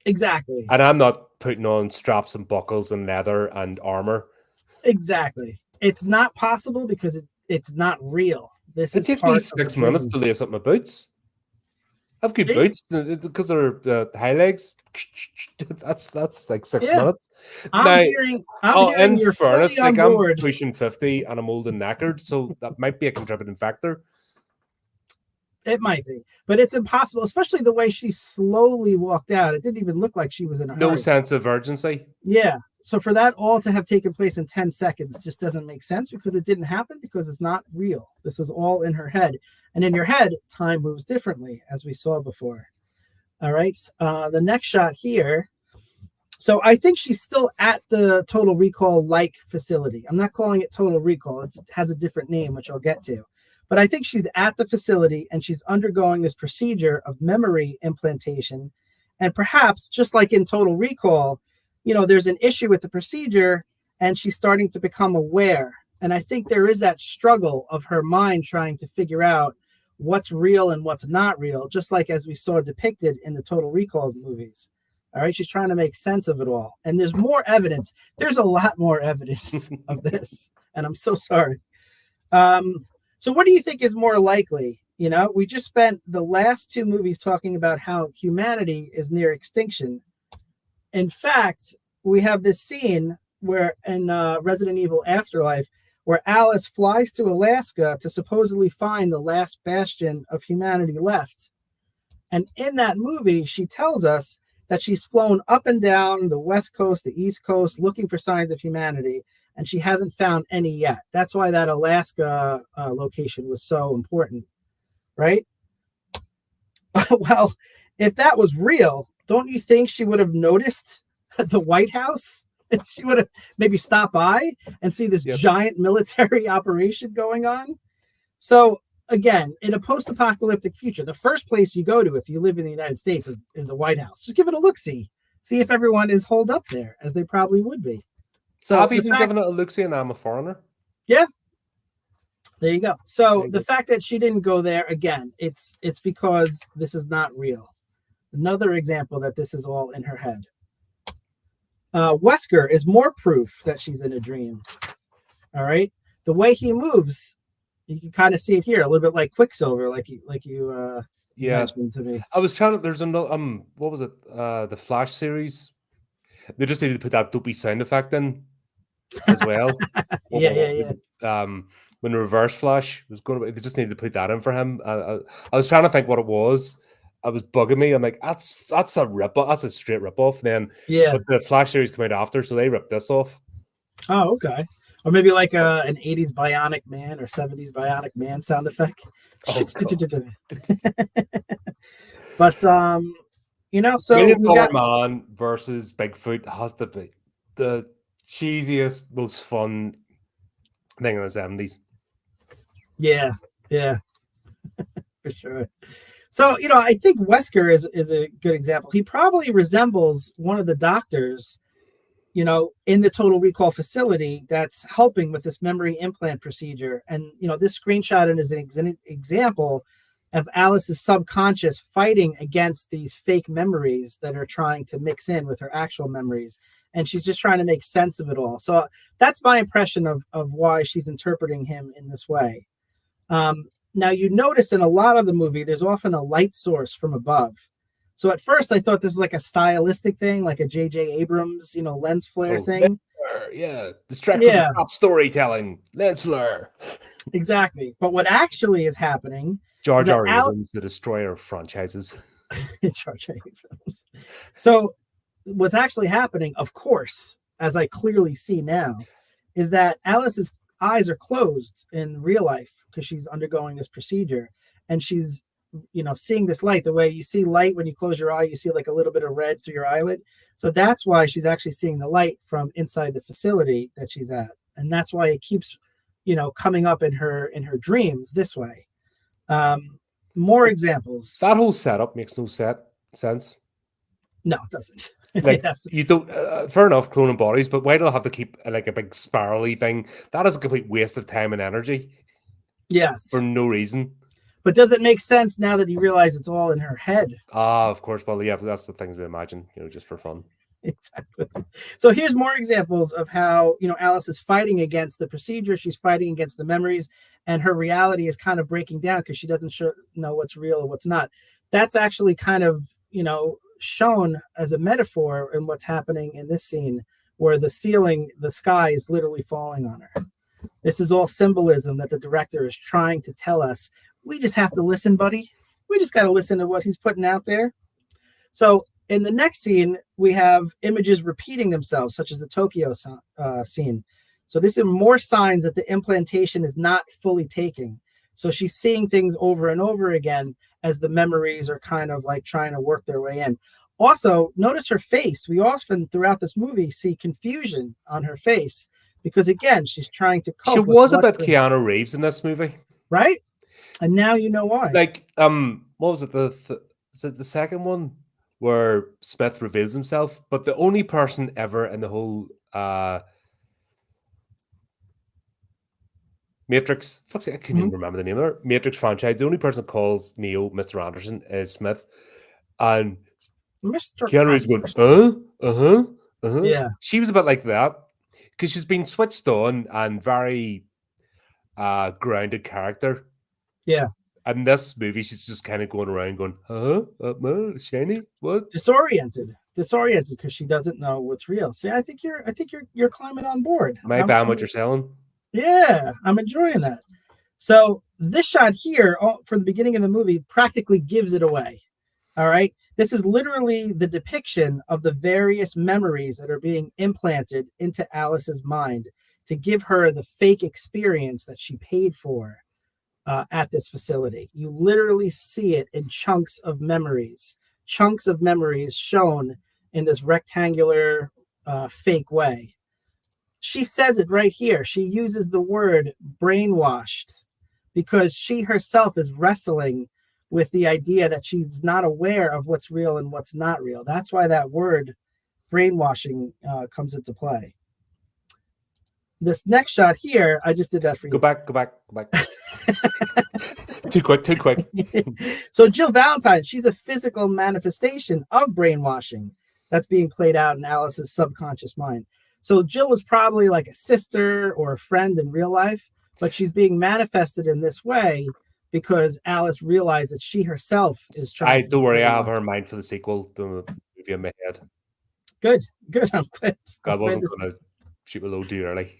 Exactly. And I'm not putting on straps and buckles and leather and armor. Exactly. It's not possible because it's not real. It takes me 6 minutes to lace up my boots. I've good boots because they're high legs. That's like 6 minutes. I'm hearing you're fairness, fully on board. I'm pushing 50 and I'm old and knackered, so that might be a contributing factor. It might be, but it's impossible, especially the way she slowly walked out. It didn't even look like she was in a hurry. No sense of urgency. Yeah. So for that all to have taken place in 10 seconds just doesn't make sense, because it didn't happen, because it's not real. This is all in her head. And in your head, time moves differently, as we saw before. All right. The next shot here. So I think she's still at the Total Recall like facility. I'm not calling it Total Recall. It has a different name, which I'll get to. But I think she's at the facility and she's undergoing this procedure of memory implantation. And perhaps, just like in Total Recall, there's an issue with the procedure and she's starting to become aware. And I think there is that struggle of her mind trying to figure out what's real and what's not real, just like as we saw depicted in the Total Recall movies. All right, she's trying to make sense of it all. And there's more evidence. There's a lot more evidence of this. And I'm so sorry. So what do you think is more likely? We just spent the last two movies talking about how humanity is near extinction. In fact, we have this scene where in Resident Evil Afterlife, where Alice flies to Alaska to supposedly find the last bastion of humanity left. And in that movie, she tells us that she's flown up and down the West Coast, the East Coast, looking for signs of humanity, and she hasn't found any yet. That's why that Alaska location was so important, right? Well, if that was real, don't you think she would have noticed the White House? She would have maybe stopped by and see this giant military operation going on. So again, in a post-apocalyptic future, the first place you go to if you live in the United States is the White House. Just give it a look-see. See if everyone is holed up there, as they probably would be. So I've even given it a look-see, and I'm a foreigner. Yeah. There you go. So the fact that she didn't go there, again, it's because this is not real. Another example that this is all in her head. Wesker is more proof that she's in a dream. All right. The way he moves, you can kind of see it here, a little bit like Quicksilver, like you mentioned to me. I was trying to. There's another. What was it? The Flash series. They just needed to put that dopey sound effect in as well. Yeah. When the Reverse Flash was going to, they just needed to put that in for him. I was trying to think what it was. I was bugging me. I'm like, that's a rip-off. That's a straight rip-off. Then, but the Flash series came out after, so they ripped this off. Oh, okay. Or maybe like an 80s Bionic Man or 70s Bionic Man sound effect. Oh, but so Man versus Bigfoot has to be the cheesiest, most fun thing in the 70s. Yeah, for sure. So, I think Wesker is a good example. He probably resembles one of the doctors, in the Total Recall facility that's helping with this memory implant procedure. And, this screenshot is an example of Alice's subconscious fighting against these fake memories that are trying to mix in with her actual memories. And she's just trying to make sense of it all. So that's my impression of why she's interpreting him in this way. Now, you notice in a lot of the movie, there's often a light source from above. So at first, I thought this was like a stylistic thing, like a J.J. Abrams, lens flare thing. Yeah, distract from the top storytelling. Lens flare. Exactly. But what actually is happening... Jar Jar Abrams, the destroyer of franchises. Jar Jar Abrams. So what's actually happening, of course, as I clearly see now, is that Alice's eyes are closed in real life because she's undergoing this procedure, and she's seeing this light the way you see light when you close your eye. You see like a little bit of red through your eyelid. So that's why she's actually seeing the light from inside the facility that she's at, and that's why it keeps coming up in her dreams this way. More examples. That whole setup makes no sense. No, it doesn't. Like you don't. Fair enough, cloning bodies, but why do I have to keep like a big spirally thing? That is a complete waste of time and energy. Yes, for no reason. But does it make sense now that you realize it's all in her head? Of course. Well, yeah, that's the things we imagine, just for fun. Exactly. So here's more examples of how, Alice is fighting against the procedure. She's fighting against the memories, and her reality is kind of breaking down because she doesn't know what's real or what's not. That's actually kind of, shown as a metaphor in what's happening in this scene where the sky is literally falling on her. This is all symbolism that the director is trying to tell us. We just have to listen, buddy. We just got to listen to what he's putting out there. So in the next scene, we have images repeating themselves, such as the Tokyo scene. So this is more signs that the implantation is not fully taking. So she's seeing things over and over again as the memories are kind of like trying to work their way in. Also, notice her face. We often throughout this movie see confusion on her face because, again, she's trying to cope. She was a bit Keanu Reeves in this movie, right? And now you know why. Like, what was it? Is it the second one where Smith reveals himself? But the only person ever in the whole Matrix, I couldn't even remember the name of it. Matrix franchise. The only person that calls Neo Mr. Anderson is Smith, and Mr. Keanu Reeves going, Yeah, she was a bit like that because she's been switched on and very grounded character. Yeah. And this movie, she's just kind of going around going, shiny, what? Disoriented because she doesn't know what's real. See, I think you're climbing on board. Am I buying what you're selling? Yeah, I'm enjoying that. So this shot here for the beginning of the movie practically gives it away. All right. This is literally the depiction of the various memories that are being implanted into Alice's mind to give her the fake experience that she paid for at this facility. You literally see it in chunks of memories shown in this rectangular fake way. She says it right here. She uses the word brainwashed because she herself is wrestling with the idea that she's not aware of what's real and what's not real. That's why that word brainwashing comes into play. This next shot here, I just did that for you. Go back. Too quick. So Jill Valentine, she's a physical manifestation of brainwashing that's being played out in Alice's subconscious mind. So Jill was probably like a sister or a friend in real life, but she's being manifested in this way because Alice realized that she herself is trying. Don't worry, I have her in mind for the sequel. The movie in my head. Good. I'm glad. I wasn't going to shoot a load too early.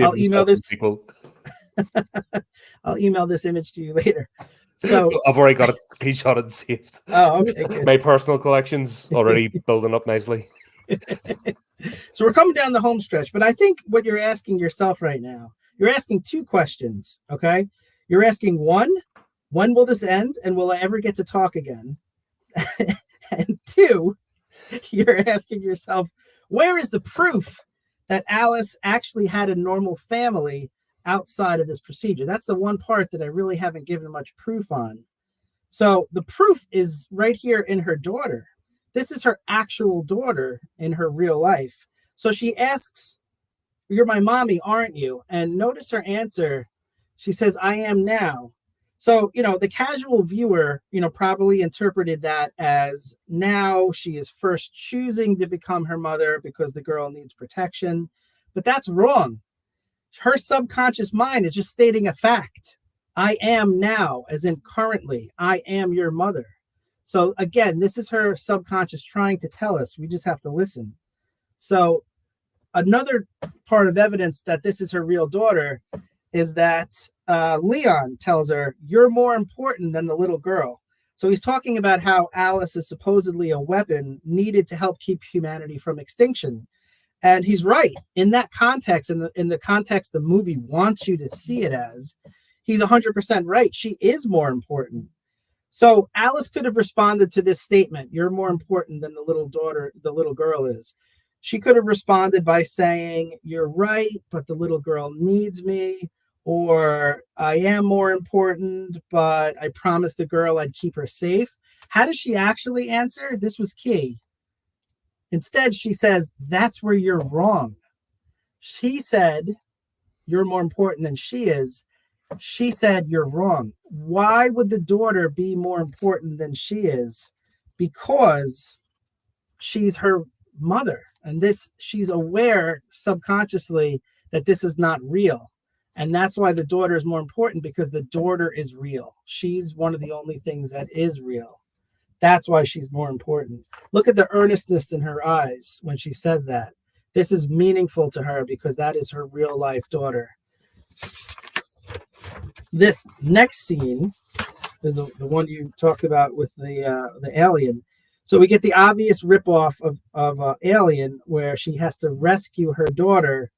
I'll email this sequel. I'll email this image to you later. So I've already got it screenshotted and saved. Oh, okay. Good. My personal collection's already building up nicely. So we're coming down the home stretch, but I think what you're asking yourself right now, you're asking two questions, okay? You're asking one, when will this end and will I ever get to talk again? And two, you're asking yourself, where is the proof that Alice actually had a normal family outside of this procedure? That's the one part that I really haven't given much proof on. So the proof is right here in her daughter. This is her actual daughter in her real life. So she asks, you're my mommy, aren't you? And notice her answer. She says, I am now. So, the casual viewer, probably interpreted that as now she is first choosing to become her mother because the girl needs protection. But that's wrong. Her subconscious mind is just stating a fact. I am now, as in currently, I am your mother. So again, this is her subconscious trying to tell us. We just have to listen. So another part of evidence that this is her real daughter is that Leon tells her, you're more important than the little girl. So he's talking about how Alice is supposedly a weapon needed to help keep humanity from extinction. And he's right. In that context, in the context the movie wants you to see it as, he's 100% right. She is more important. So Alice could have responded to this statement, you're more important than the little girl is. She could have responded by saying, you're right, but the little girl needs me. Or I am more important, but I promised the girl I'd keep her safe. How does she actually answer? This was key. Instead, she says, that's where you're wrong. She said, you're more important than she is. She said, you're wrong. Why would the daughter be more important than she is? Because she's her mother. And she's aware subconsciously that this is not real. And that's why the daughter is more important, because the daughter is real. She's one of the only things that is real. That's why she's more important. Look at the earnestness in her eyes when she says that. This is meaningful to her because that is her real life daughter. This next scene is the one you talked about with the alien. So we get the obvious ripoff of Alien, where she has to rescue her daughter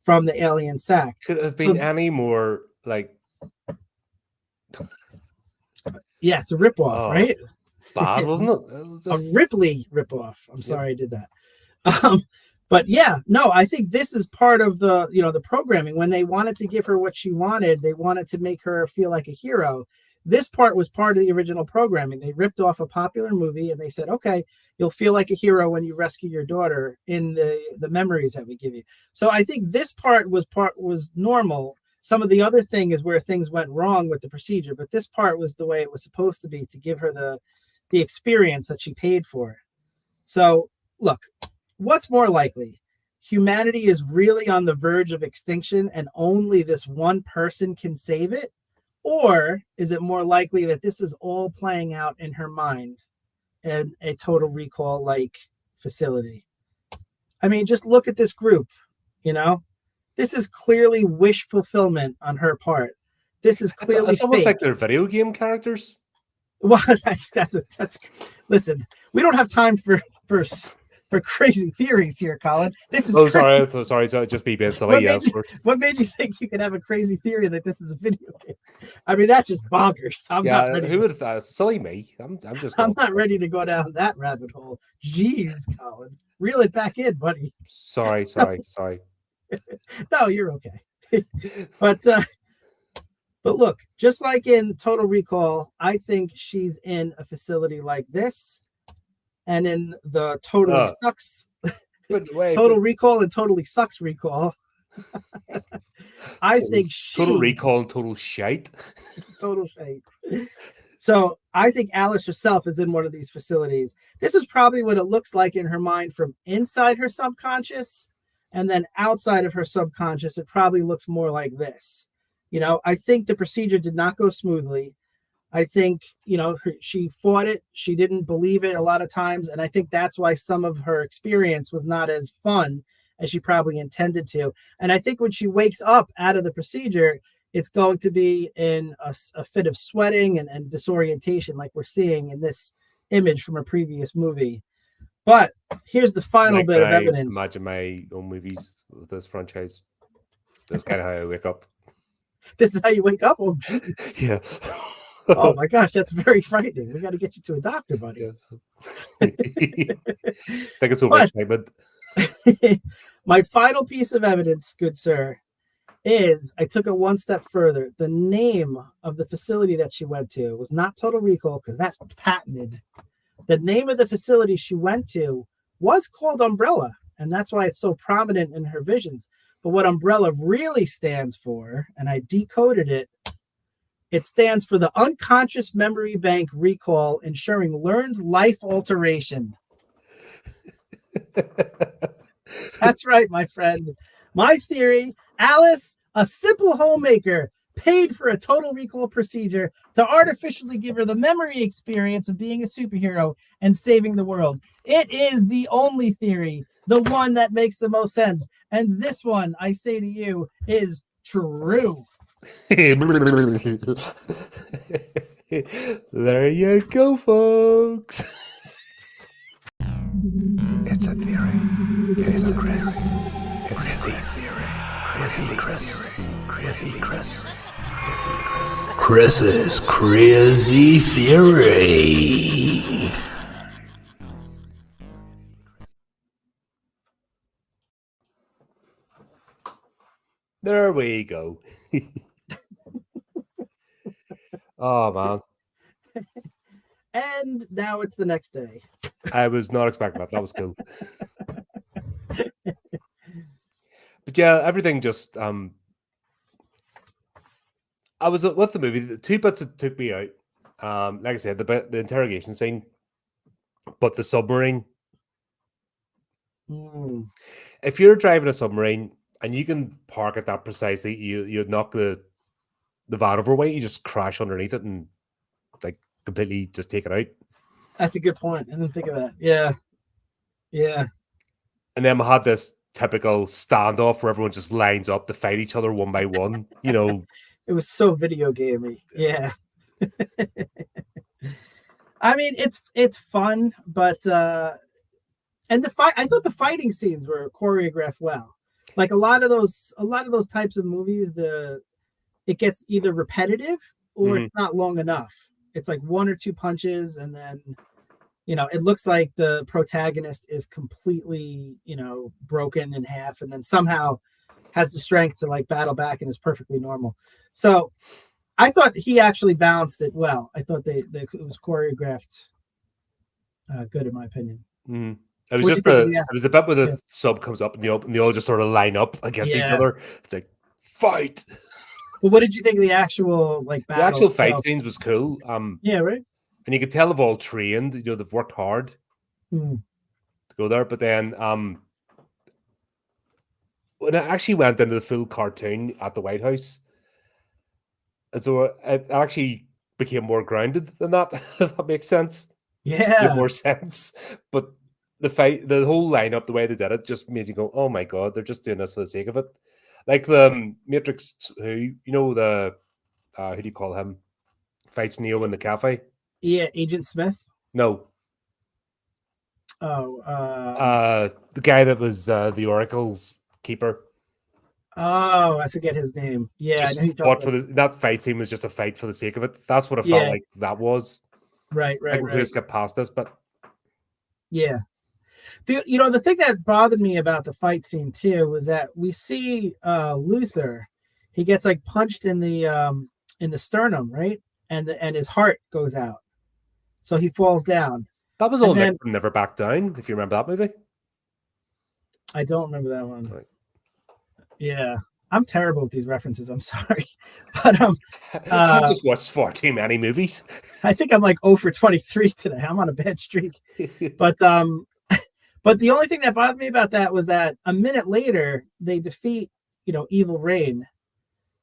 from the alien sack. Could have been any more like. Yeah, it's a ripoff, right? Bad, wasn't it? It was just... A Ripley ripoff. I'm sorry I did that. But yeah, no, I think this is part of the, the programming. When they wanted to give her what she wanted, they wanted to make her feel like a hero. This part was part of the original programming. They ripped off a popular movie and they said, okay, you'll feel like a hero when you rescue your daughter in the memories that we give you. So I think this part was normal. Some of the other thing is where things went wrong with the procedure, but this part was the way it was supposed to be, to give her the experience that she paid for. So look, what's more likely? Humanity is really on the verge of extinction and only this one person can save it? Or is it more likely that this is all playing out in her mind in a Total Recall-like facility? I mean, just look at this group, This is clearly wish fulfillment on her part. This is clearly it's almost fake. like they're video game characters. Well, that's listen, we don't have time for crazy theories here, Colin. This is sorry, just be being silly. What made you think you could have a crazy theory that this is a video game? I mean, that's just bonkers. Not ready. Who would have thought? Silly me. I'm not ready to go down that rabbit hole. Jeez, Colin, reel it back in, buddy. Sorry. No, you're okay. But look, just like in Total Recall, I think she's in a facility like this. And in the Totally Sucks, Total Recall and Totally Sucks Recall, I think Total Recall and Total Shite. Total shite. So I think Alice herself is in one of these facilities. This is probably what it looks like in her mind from inside her subconscious. And then outside of her subconscious, it probably looks more like this. I think the procedure did not go smoothly. I think, she fought it. She didn't believe it a lot of times. And I think that's why some of her experience was not as fun as she probably intended to. And I think when she wakes up out of the procedure, it's going to be in a fit of sweating and disorientation, like we're seeing in this image from a previous movie. But here's the final bit of evidence. Imagine my own movies with this franchise. That's kind of how I wake up. This is how you wake up? Oh, yeah. Oh my gosh, that's very frightening. We got to get you to a doctor, buddy. I think it's overexcitement. My final piece of evidence, good sir, is I took it one step further. The name of the facility that she went to was not Total Recall, because that's patented. The name of the facility she went to was called Umbrella, and that's why it's so prominent in her visions. But what Umbrella really stands for, and I decoded it, it stands for the Unconscious Memory Bank Recall, ensuring learned life alteration. That's right, my friend. My theory, Alice, a simple homemaker, paid for a Total Recall procedure to artificially give her the memory experience of being a superhero and saving the world. It is the only theory, the one that makes the most sense. And this one, I say to you, is true. There you go, folks. It's a theory. It's a Chris. It's a theory. Chrissy Chris. Chrissy Chris. Chris's crazy theory. There we go. Oh, man. And now it's the next day. I was not expecting that. That was cool. But yeah, everything just... I was with the movie. The two bits that took me out, like I said, the interrogation scene, but the submarine. If you're driving a submarine and you can park it that precisely, you'd knock the van overweight, you just crash underneath it and like completely just take it out. That's a good point. I didn't think of that. Yeah. And then we had this typical standoff where everyone just lines up to fight each other one by one. It was so video gamey. Yeah. I mean, it's fun, but and I thought the fighting scenes were choreographed well. Like a lot of those types of movies, it gets either repetitive or it's not long enough. It's like one or two punches, and then it looks like the protagonist is completely broken in half, and then somehow has the strength to like battle back and is perfectly normal. So I thought he actually balanced it well. I thought it was choreographed good, in my opinion. It was it was the bit where the sub comes up and they all just sort of line up against each other. It's like, fight. Well, what did you think of the actual battle? The actual fight scenes was cool. Yeah, right. And you could tell they've all trained. They've worked hard to go there. But then when it actually went into the full cartoon at the White House, and so it actually became more grounded than that. If that makes sense. Yeah, made more sense. But the whole lineup, the way they did it, just made you go, "Oh my god, they're just doing this for the sake of it." Like the Matrix, who the who do you call him? Fights Neo in the cafe. Yeah, Agent Smith. No. Oh, the guy that was the Oracle's keeper. Oh, I forget his name. Yeah, just fought for that fight scene was just a fight for the sake of it. That's what it felt like that was. Right. We could just get past this, but yeah. The thing that bothered me about the fight scene too was that we see Luther. He gets like punched in the sternum, right? And his heart goes out. So he falls down. That was all Never Back Down, if you remember that movie. I don't remember that one. Right. Yeah. I'm terrible with these references. I'm sorry. But I just watched far too many movies. I think I'm like 0 for 23 today. I'm on a bad streak. But the only thing that bothered me about that was that a minute later they defeat, Evil Reign,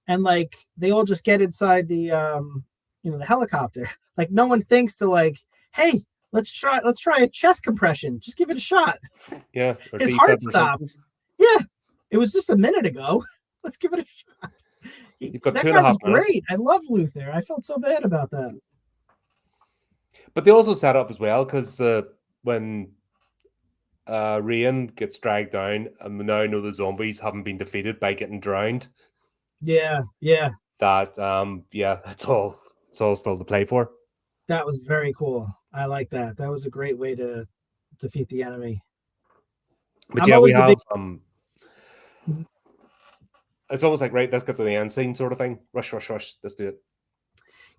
and like they all just get inside the the helicopter. Like no one thinks to like, hey, let's try a chest compression. Just give it a shot. Yeah. His heart stopped. Yeah. It was just a minute ago. Let's give it a shot. You've got 2.5 minutes. Great. I love Luther. I felt so bad about that. But they also set up as well because when Rain gets dragged down, and we now know the zombies haven't been defeated by getting drowned. Yeah. That it's all still to play for. That was very cool. I like that. That was a great way to defeat the enemy. But we have it's almost like, right, let's get to the end scene sort of thing. Rush, let's do it.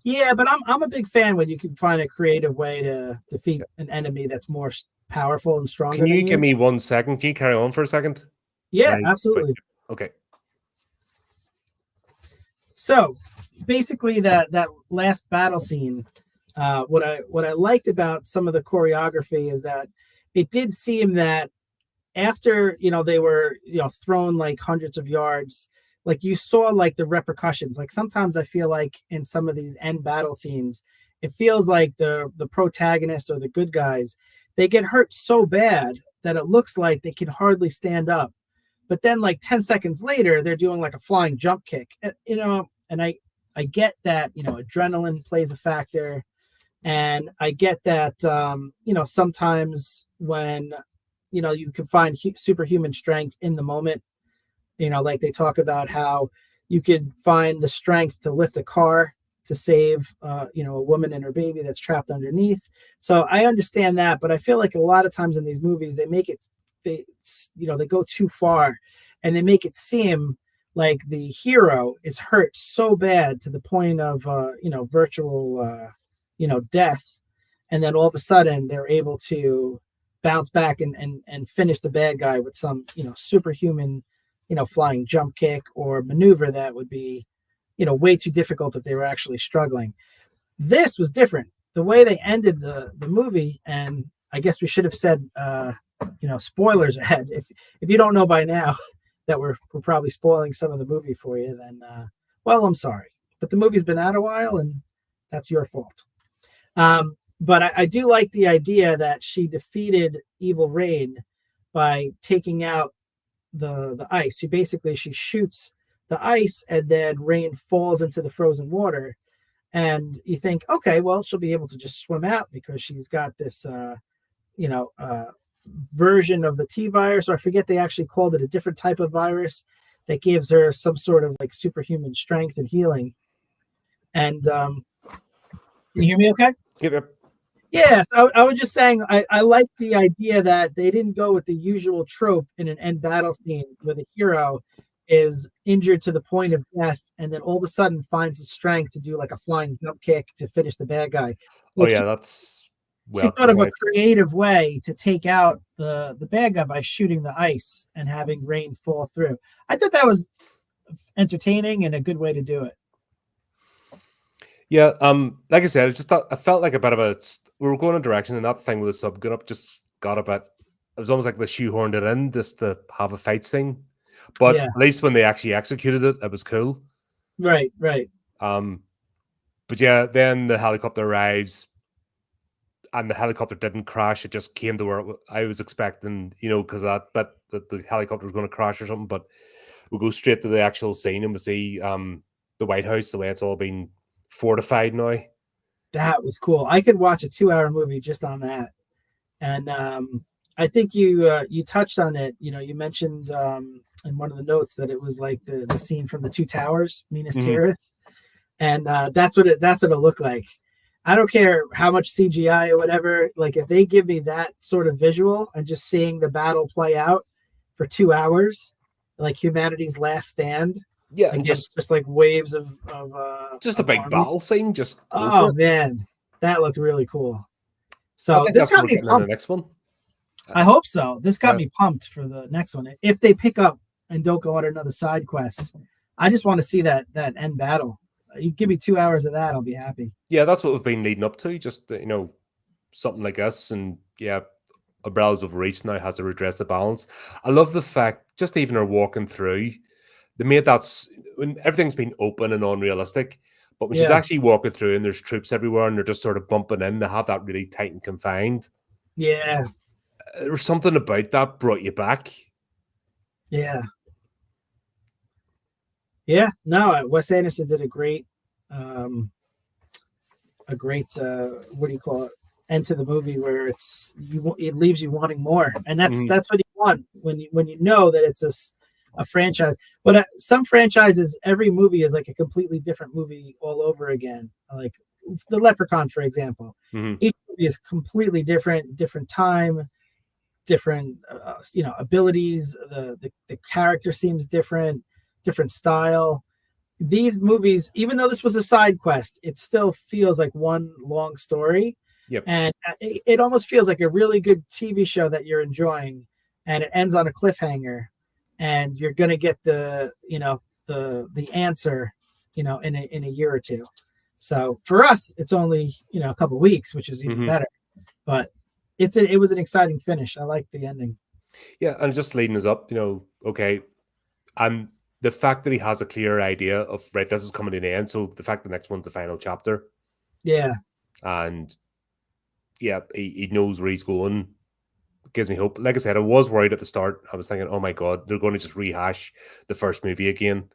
Yeah, but I'm a big fan when you can find a creative way to defeat an enemy that's more powerful and stronger. Can you give me 1 second? Can you carry on for a second? Yeah, absolutely. Okay. So basically that last battle scene, what I liked about some of the choreography is that it did seem that after they were thrown like hundreds of yards, like you saw like the repercussions. Like sometimes I feel like in some of these end battle scenes, it feels like the protagonist or the good guys, they get hurt so bad that it looks like they can hardly stand up. But then like 10 seconds later, they're doing like a flying jump kick, and I get that, adrenaline plays a factor. And I get that, sometimes when, you can find superhuman strength in the moment, like they talk about how you could find the strength to lift a car to save, a woman and her baby that's trapped underneath. So I understand that, but I feel like a lot of times in these movies, they go too far and they make it seem like the hero is hurt so bad to the point of, virtual, death. And then all of a sudden they're able to bounce back and finish the bad guy with some, superhuman, flying jump kick or maneuver that would be, way too difficult if they were actually struggling. This was different. The way they ended the movie, and I guess we should have said, spoilers ahead. If you don't know by now that we're probably spoiling some of the movie for you, then, well, I'm sorry. But the movie's been out a while, and that's your fault. But I do like the idea that she defeated Evil Reign by taking out the ice. She shoots the ice, and then Reign falls into the frozen water. And you think, okay, well, she'll be able to just swim out because she's got this, version of the T virus, or I forget they actually called it a different type of virus that gives her some sort of like superhuman strength and healing. And can you hear me okay? Yep. Yes, I was just saying I like the idea that they didn't go with the usual trope in an end battle scene where the hero is injured to the point of death and then all of a sudden finds the strength to do like a flying jump kick to finish the bad guy. Oh yeah, that's She thought of a creative way to take out the bad guy by shooting the ice and having rain fall through. I thought that was entertaining and a good way to do it. Yeah, like I said, I felt like a bit of a. We were going in a direction, and that thing with the sub gun up just got a bit. It was almost like they shoehorned it in just to have a fight scene. But Yeah. at least when they actually executed it, it was cool. Right. But yeah, then the helicopter arrives, and the helicopter didn't crash. It just came to where I was expecting, because that the helicopter was going to crash or something. But we go straight to the actual scene, and we see the White House, the way it's all been fortified now. That was cool. I could watch a 2-hour movie just on that. And I think you touched on it. You mentioned in one of the notes that it was like the scene from the Two Towers, Minas Tirith, and that's what it looked like. I don't care how much CGI or whatever. Like if they give me that sort of visual and just seeing the battle play out for 2 hours, like humanity's last stand. Yeah, and just like waves of just of a big armies. battle scene. Just man, that looked really cool. So this got me pumped. The next one. I hope so. This got me pumped for the next one. If they pick up and don't go on another side quest, I just want to see that end battle. You give me 2 hours of that, I'll be happy. Yeah, that's what we've been leading up to. Just something like this, and yeah, Umbrella's Overreach now has to redress the balance. I love the fact just even her walking through. They made when everything's been open and unrealistic, but when she's actually walking through and there's troops everywhere and they're just sort of bumping in, they have that really tight and confined. Yeah. There was something about that brought you back. Yeah. Yeah. No, Wes Anderson did a great what do you call it? End to the movie where it leaves you wanting more. And that's what you want when you know that it's a franchise. But some franchises, every movie is like a completely different movie all over again. Like the Leprechaun, for example. Each movie is completely different time, different abilities. The character seems different style. These movies, even though this was a side quest, it still feels like one long story. Yep. And it almost feels like a really good TV show that you're enjoying, and it ends on a cliffhanger. And you're gonna get the answer, in a year or two. So for us, it's only a couple of weeks, which is even better. But it was an exciting finish. I like the ending. Yeah, and just leading us up, okay, and the fact that he has a clear idea of this is coming to an end. So the fact the next one's the final chapter. Yeah, and yeah, he knows where he's going. Gives me hope. Like I said, I was worried at the start. I was thinking, oh my God, they're going to just rehash the first movie again.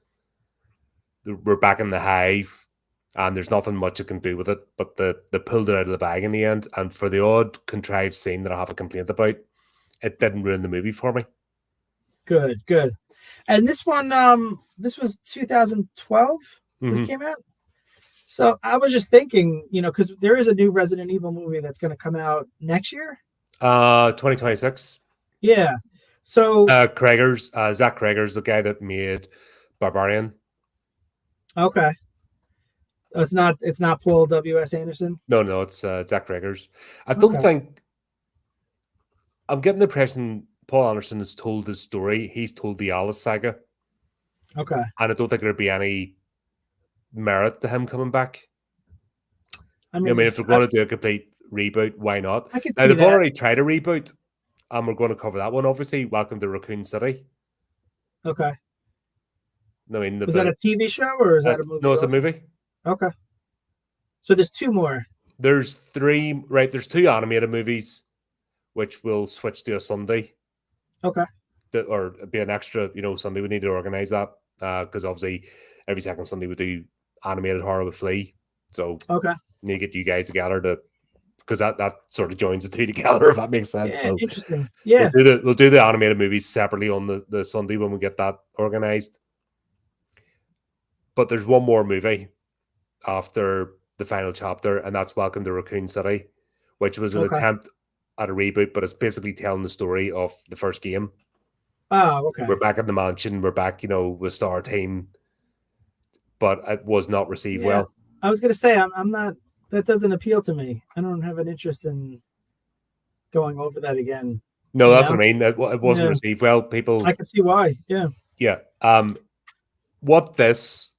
We're back in the hive, and there's nothing much you can do with it. But they pulled it out of the bag in the end. And for the odd contrived scene that I have a complaint about, it didn't ruin the movie for me. Good. And this one, this was 2012. This came out. So I was just thinking, because there is a new Resident Evil movie that's going to come out next year. 2026. Yeah. So Zach Krager's the guy that made Barbarian. Okay. It's not Paul W.S. Anderson. No, it's Zach Krager's. I don't think. I'm getting the impression Paul Anderson has told his story. He's told the Alice saga. Okay. And I don't think there'd be any merit to him coming back. I mean, if they're going to do a complete reboot, why not? I can see now, they've that. already tried a reboot, and we're going to cover that one, obviously. Welcome to Raccoon City. Okay. I mean, is that a TV show or is that a movie? No, it's a movie. Okay. So there's two more. There's three, right? There's two animated movies, which will switch to a Sunday. Okay. Or be an extra, Sunday. We need to organize that because obviously every second Sunday we do animated horror with Flea. So Okay. need to get you guys together to, because that sort of joins the two together, if that makes sense. Yeah, So interesting. Yeah. we'll do the animated movies separately on the Sunday when we get that organized. But there's one more movie after the final chapter, and that's Welcome to Raccoon City, which was an attempt at a reboot, but it's basically telling the story of the first game. Oh, okay. We're back in the mansion. We're back, with Star Team, but it was not received well. I was gonna say I'm not. That doesn't appeal to me. I don't have an interest in going over that again. No, that's what I mean. It wasn't received well. People, I can see why. Yeah. Yeah. What this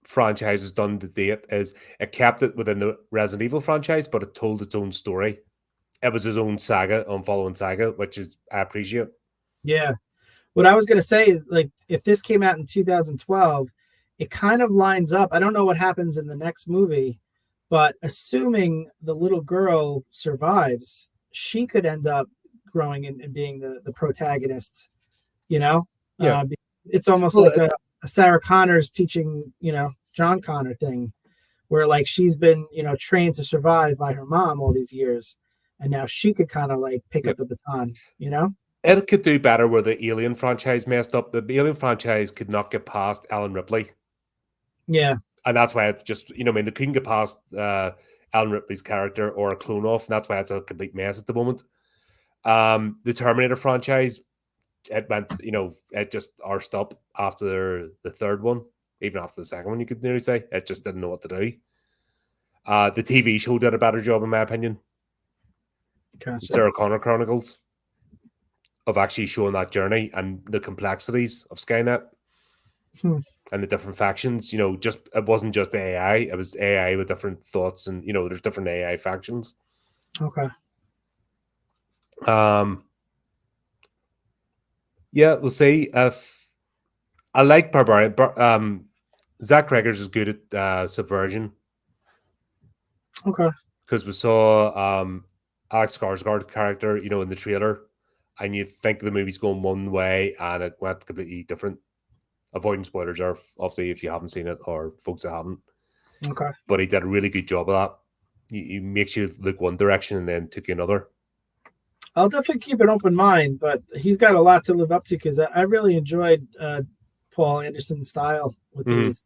franchise has done to date is it kept it within the Resident Evil franchise, but it told its own story. It was his own saga, following saga, which is I appreciate. Yeah. What I was going to say is, like, if this came out in 2012, it kind of lines up. I don't know what happens in the next movie, but assuming the little girl survives, she could end up growing and being the protagonist, Yeah. It's almost like a Sarah Connor's teaching, John Connor thing, where like she's been, trained to survive by her mom all these years. And now she could kind of like pick up the baton, It could do better where the Alien franchise messed up. The Alien franchise could not get past Ellen Ripley. Yeah. And that's why it just, they couldn't get past Ellen Ripley's character or a clone off. And that's why it's a complete mess at the moment. The Terminator franchise, it went, it just arsed up after the third one. Even after the second one, you could nearly say. It just didn't know what to do. The TV show did a better job, in my opinion. Gotcha. Sarah Connor Chronicles, of actually showing that journey and the complexities of Skynet and the different factions. It wasn't just AI; it was AI with different thoughts, and there's different AI factions. Okay. Yeah, we'll see. If I like Barbarian, Zach Cregger's is good at Subversion. Okay. Because we saw Alex Skarsgård character, in the trailer, and you think the movie's going one way and it went completely different. Avoiding spoilers are obviously if you haven't seen it or folks that haven't. Okay. But he did a really good job of that. He makes you look one direction and then took you another. I'll definitely keep an open mind, but he's got a lot to live up to because I really enjoyed Paul Anderson's style with these.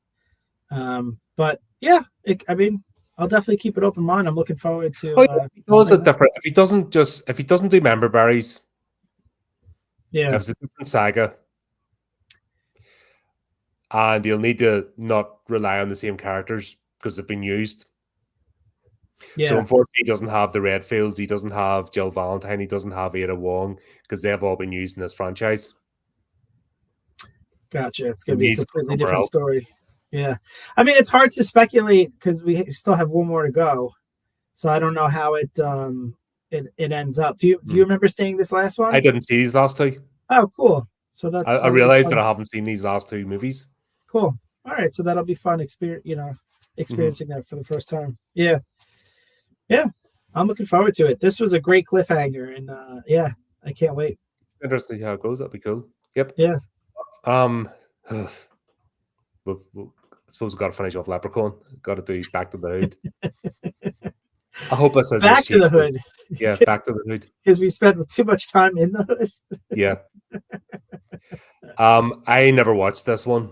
But yeah, I'll definitely keep an open mind. I'm looking forward to. If he doesn't do member berries, if it's a different saga, and you'll need to not rely on the same characters because they've been used. Yeah. So unfortunately, he doesn't have the Redfields, he doesn't have Jill Valentine, he doesn't have Ada Wong because they've all been used in this franchise. Gotcha. It's going to be a completely different story. Yeah. It's hard to speculate because we still have one more to go. So I don't know how it ends up. Do you remember seeing this last one? I didn't see these last two. Oh, cool. So that's I realized that I haven't seen these last two movies. Cool. All right. So that'll be fun experiencing that for the first time. Yeah. Yeah. I'm looking forward to it. This was a great cliffhanger and I can't wait. Interesting how it goes. That'd be cool. Yep. Yeah. I suppose we've got to finish off Leprechaun. Got to do Back to the Hood. I hope I said Back to the Hood. Yeah, Back to the Hood. Because we spent too much time in the hood. Yeah. I never watched this one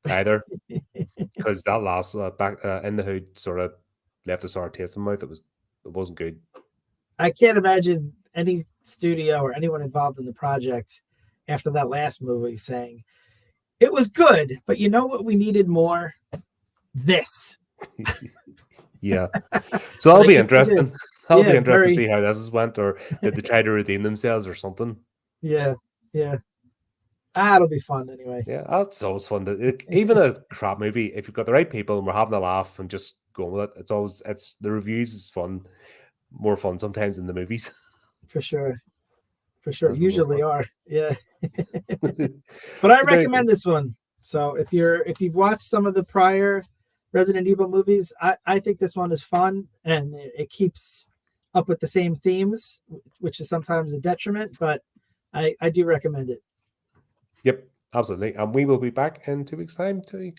either because that last Back in the Hood sort of left a sour taste in my mouth. It wasn't good. I can't imagine any studio or anyone involved in the project after that last movie saying it was good, but you know what we needed more? This. Yeah. So I'll be interested. I'll be interested to see how this has went, or did they try to redeem themselves or something? Yeah. Yeah. It'll be fun anyway. Yeah, that's always fun. Even a crap movie, if you've got the right people and we're having a laugh and just going with it, it's the reviews is fun, more fun sometimes than the movies. For sure. Usually are. Yeah. But I recommend this one. So if you've watched some of the prior Resident Evil movies, I think this one is fun and it keeps up with the same themes, which is sometimes a detriment, but I do recommend it. Yep, absolutely. And we will be back in 2 weeks' time to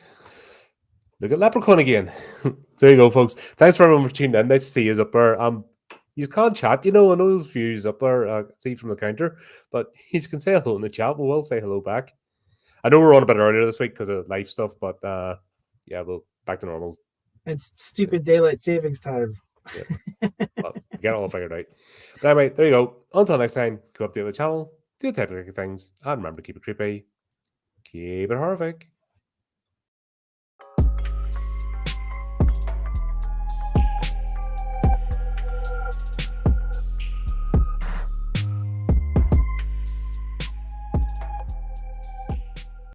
Look at Leprechaun again. So there you go, folks. Thanks for everyone for tuning in. Nice to see you up there. You can't chat, I know those views up there. See from the counter, but you can say hello in the chat. We'll say hello back. I know we're on a bit earlier this week because of life stuff, but yeah, we'll back to normal. It's stupid daylight savings time. Yeah. Well, get it all figured out. But anyway, there you go. Until next time, keep up to the channel, do the technical things, and remember to keep it creepy, keep it horrific.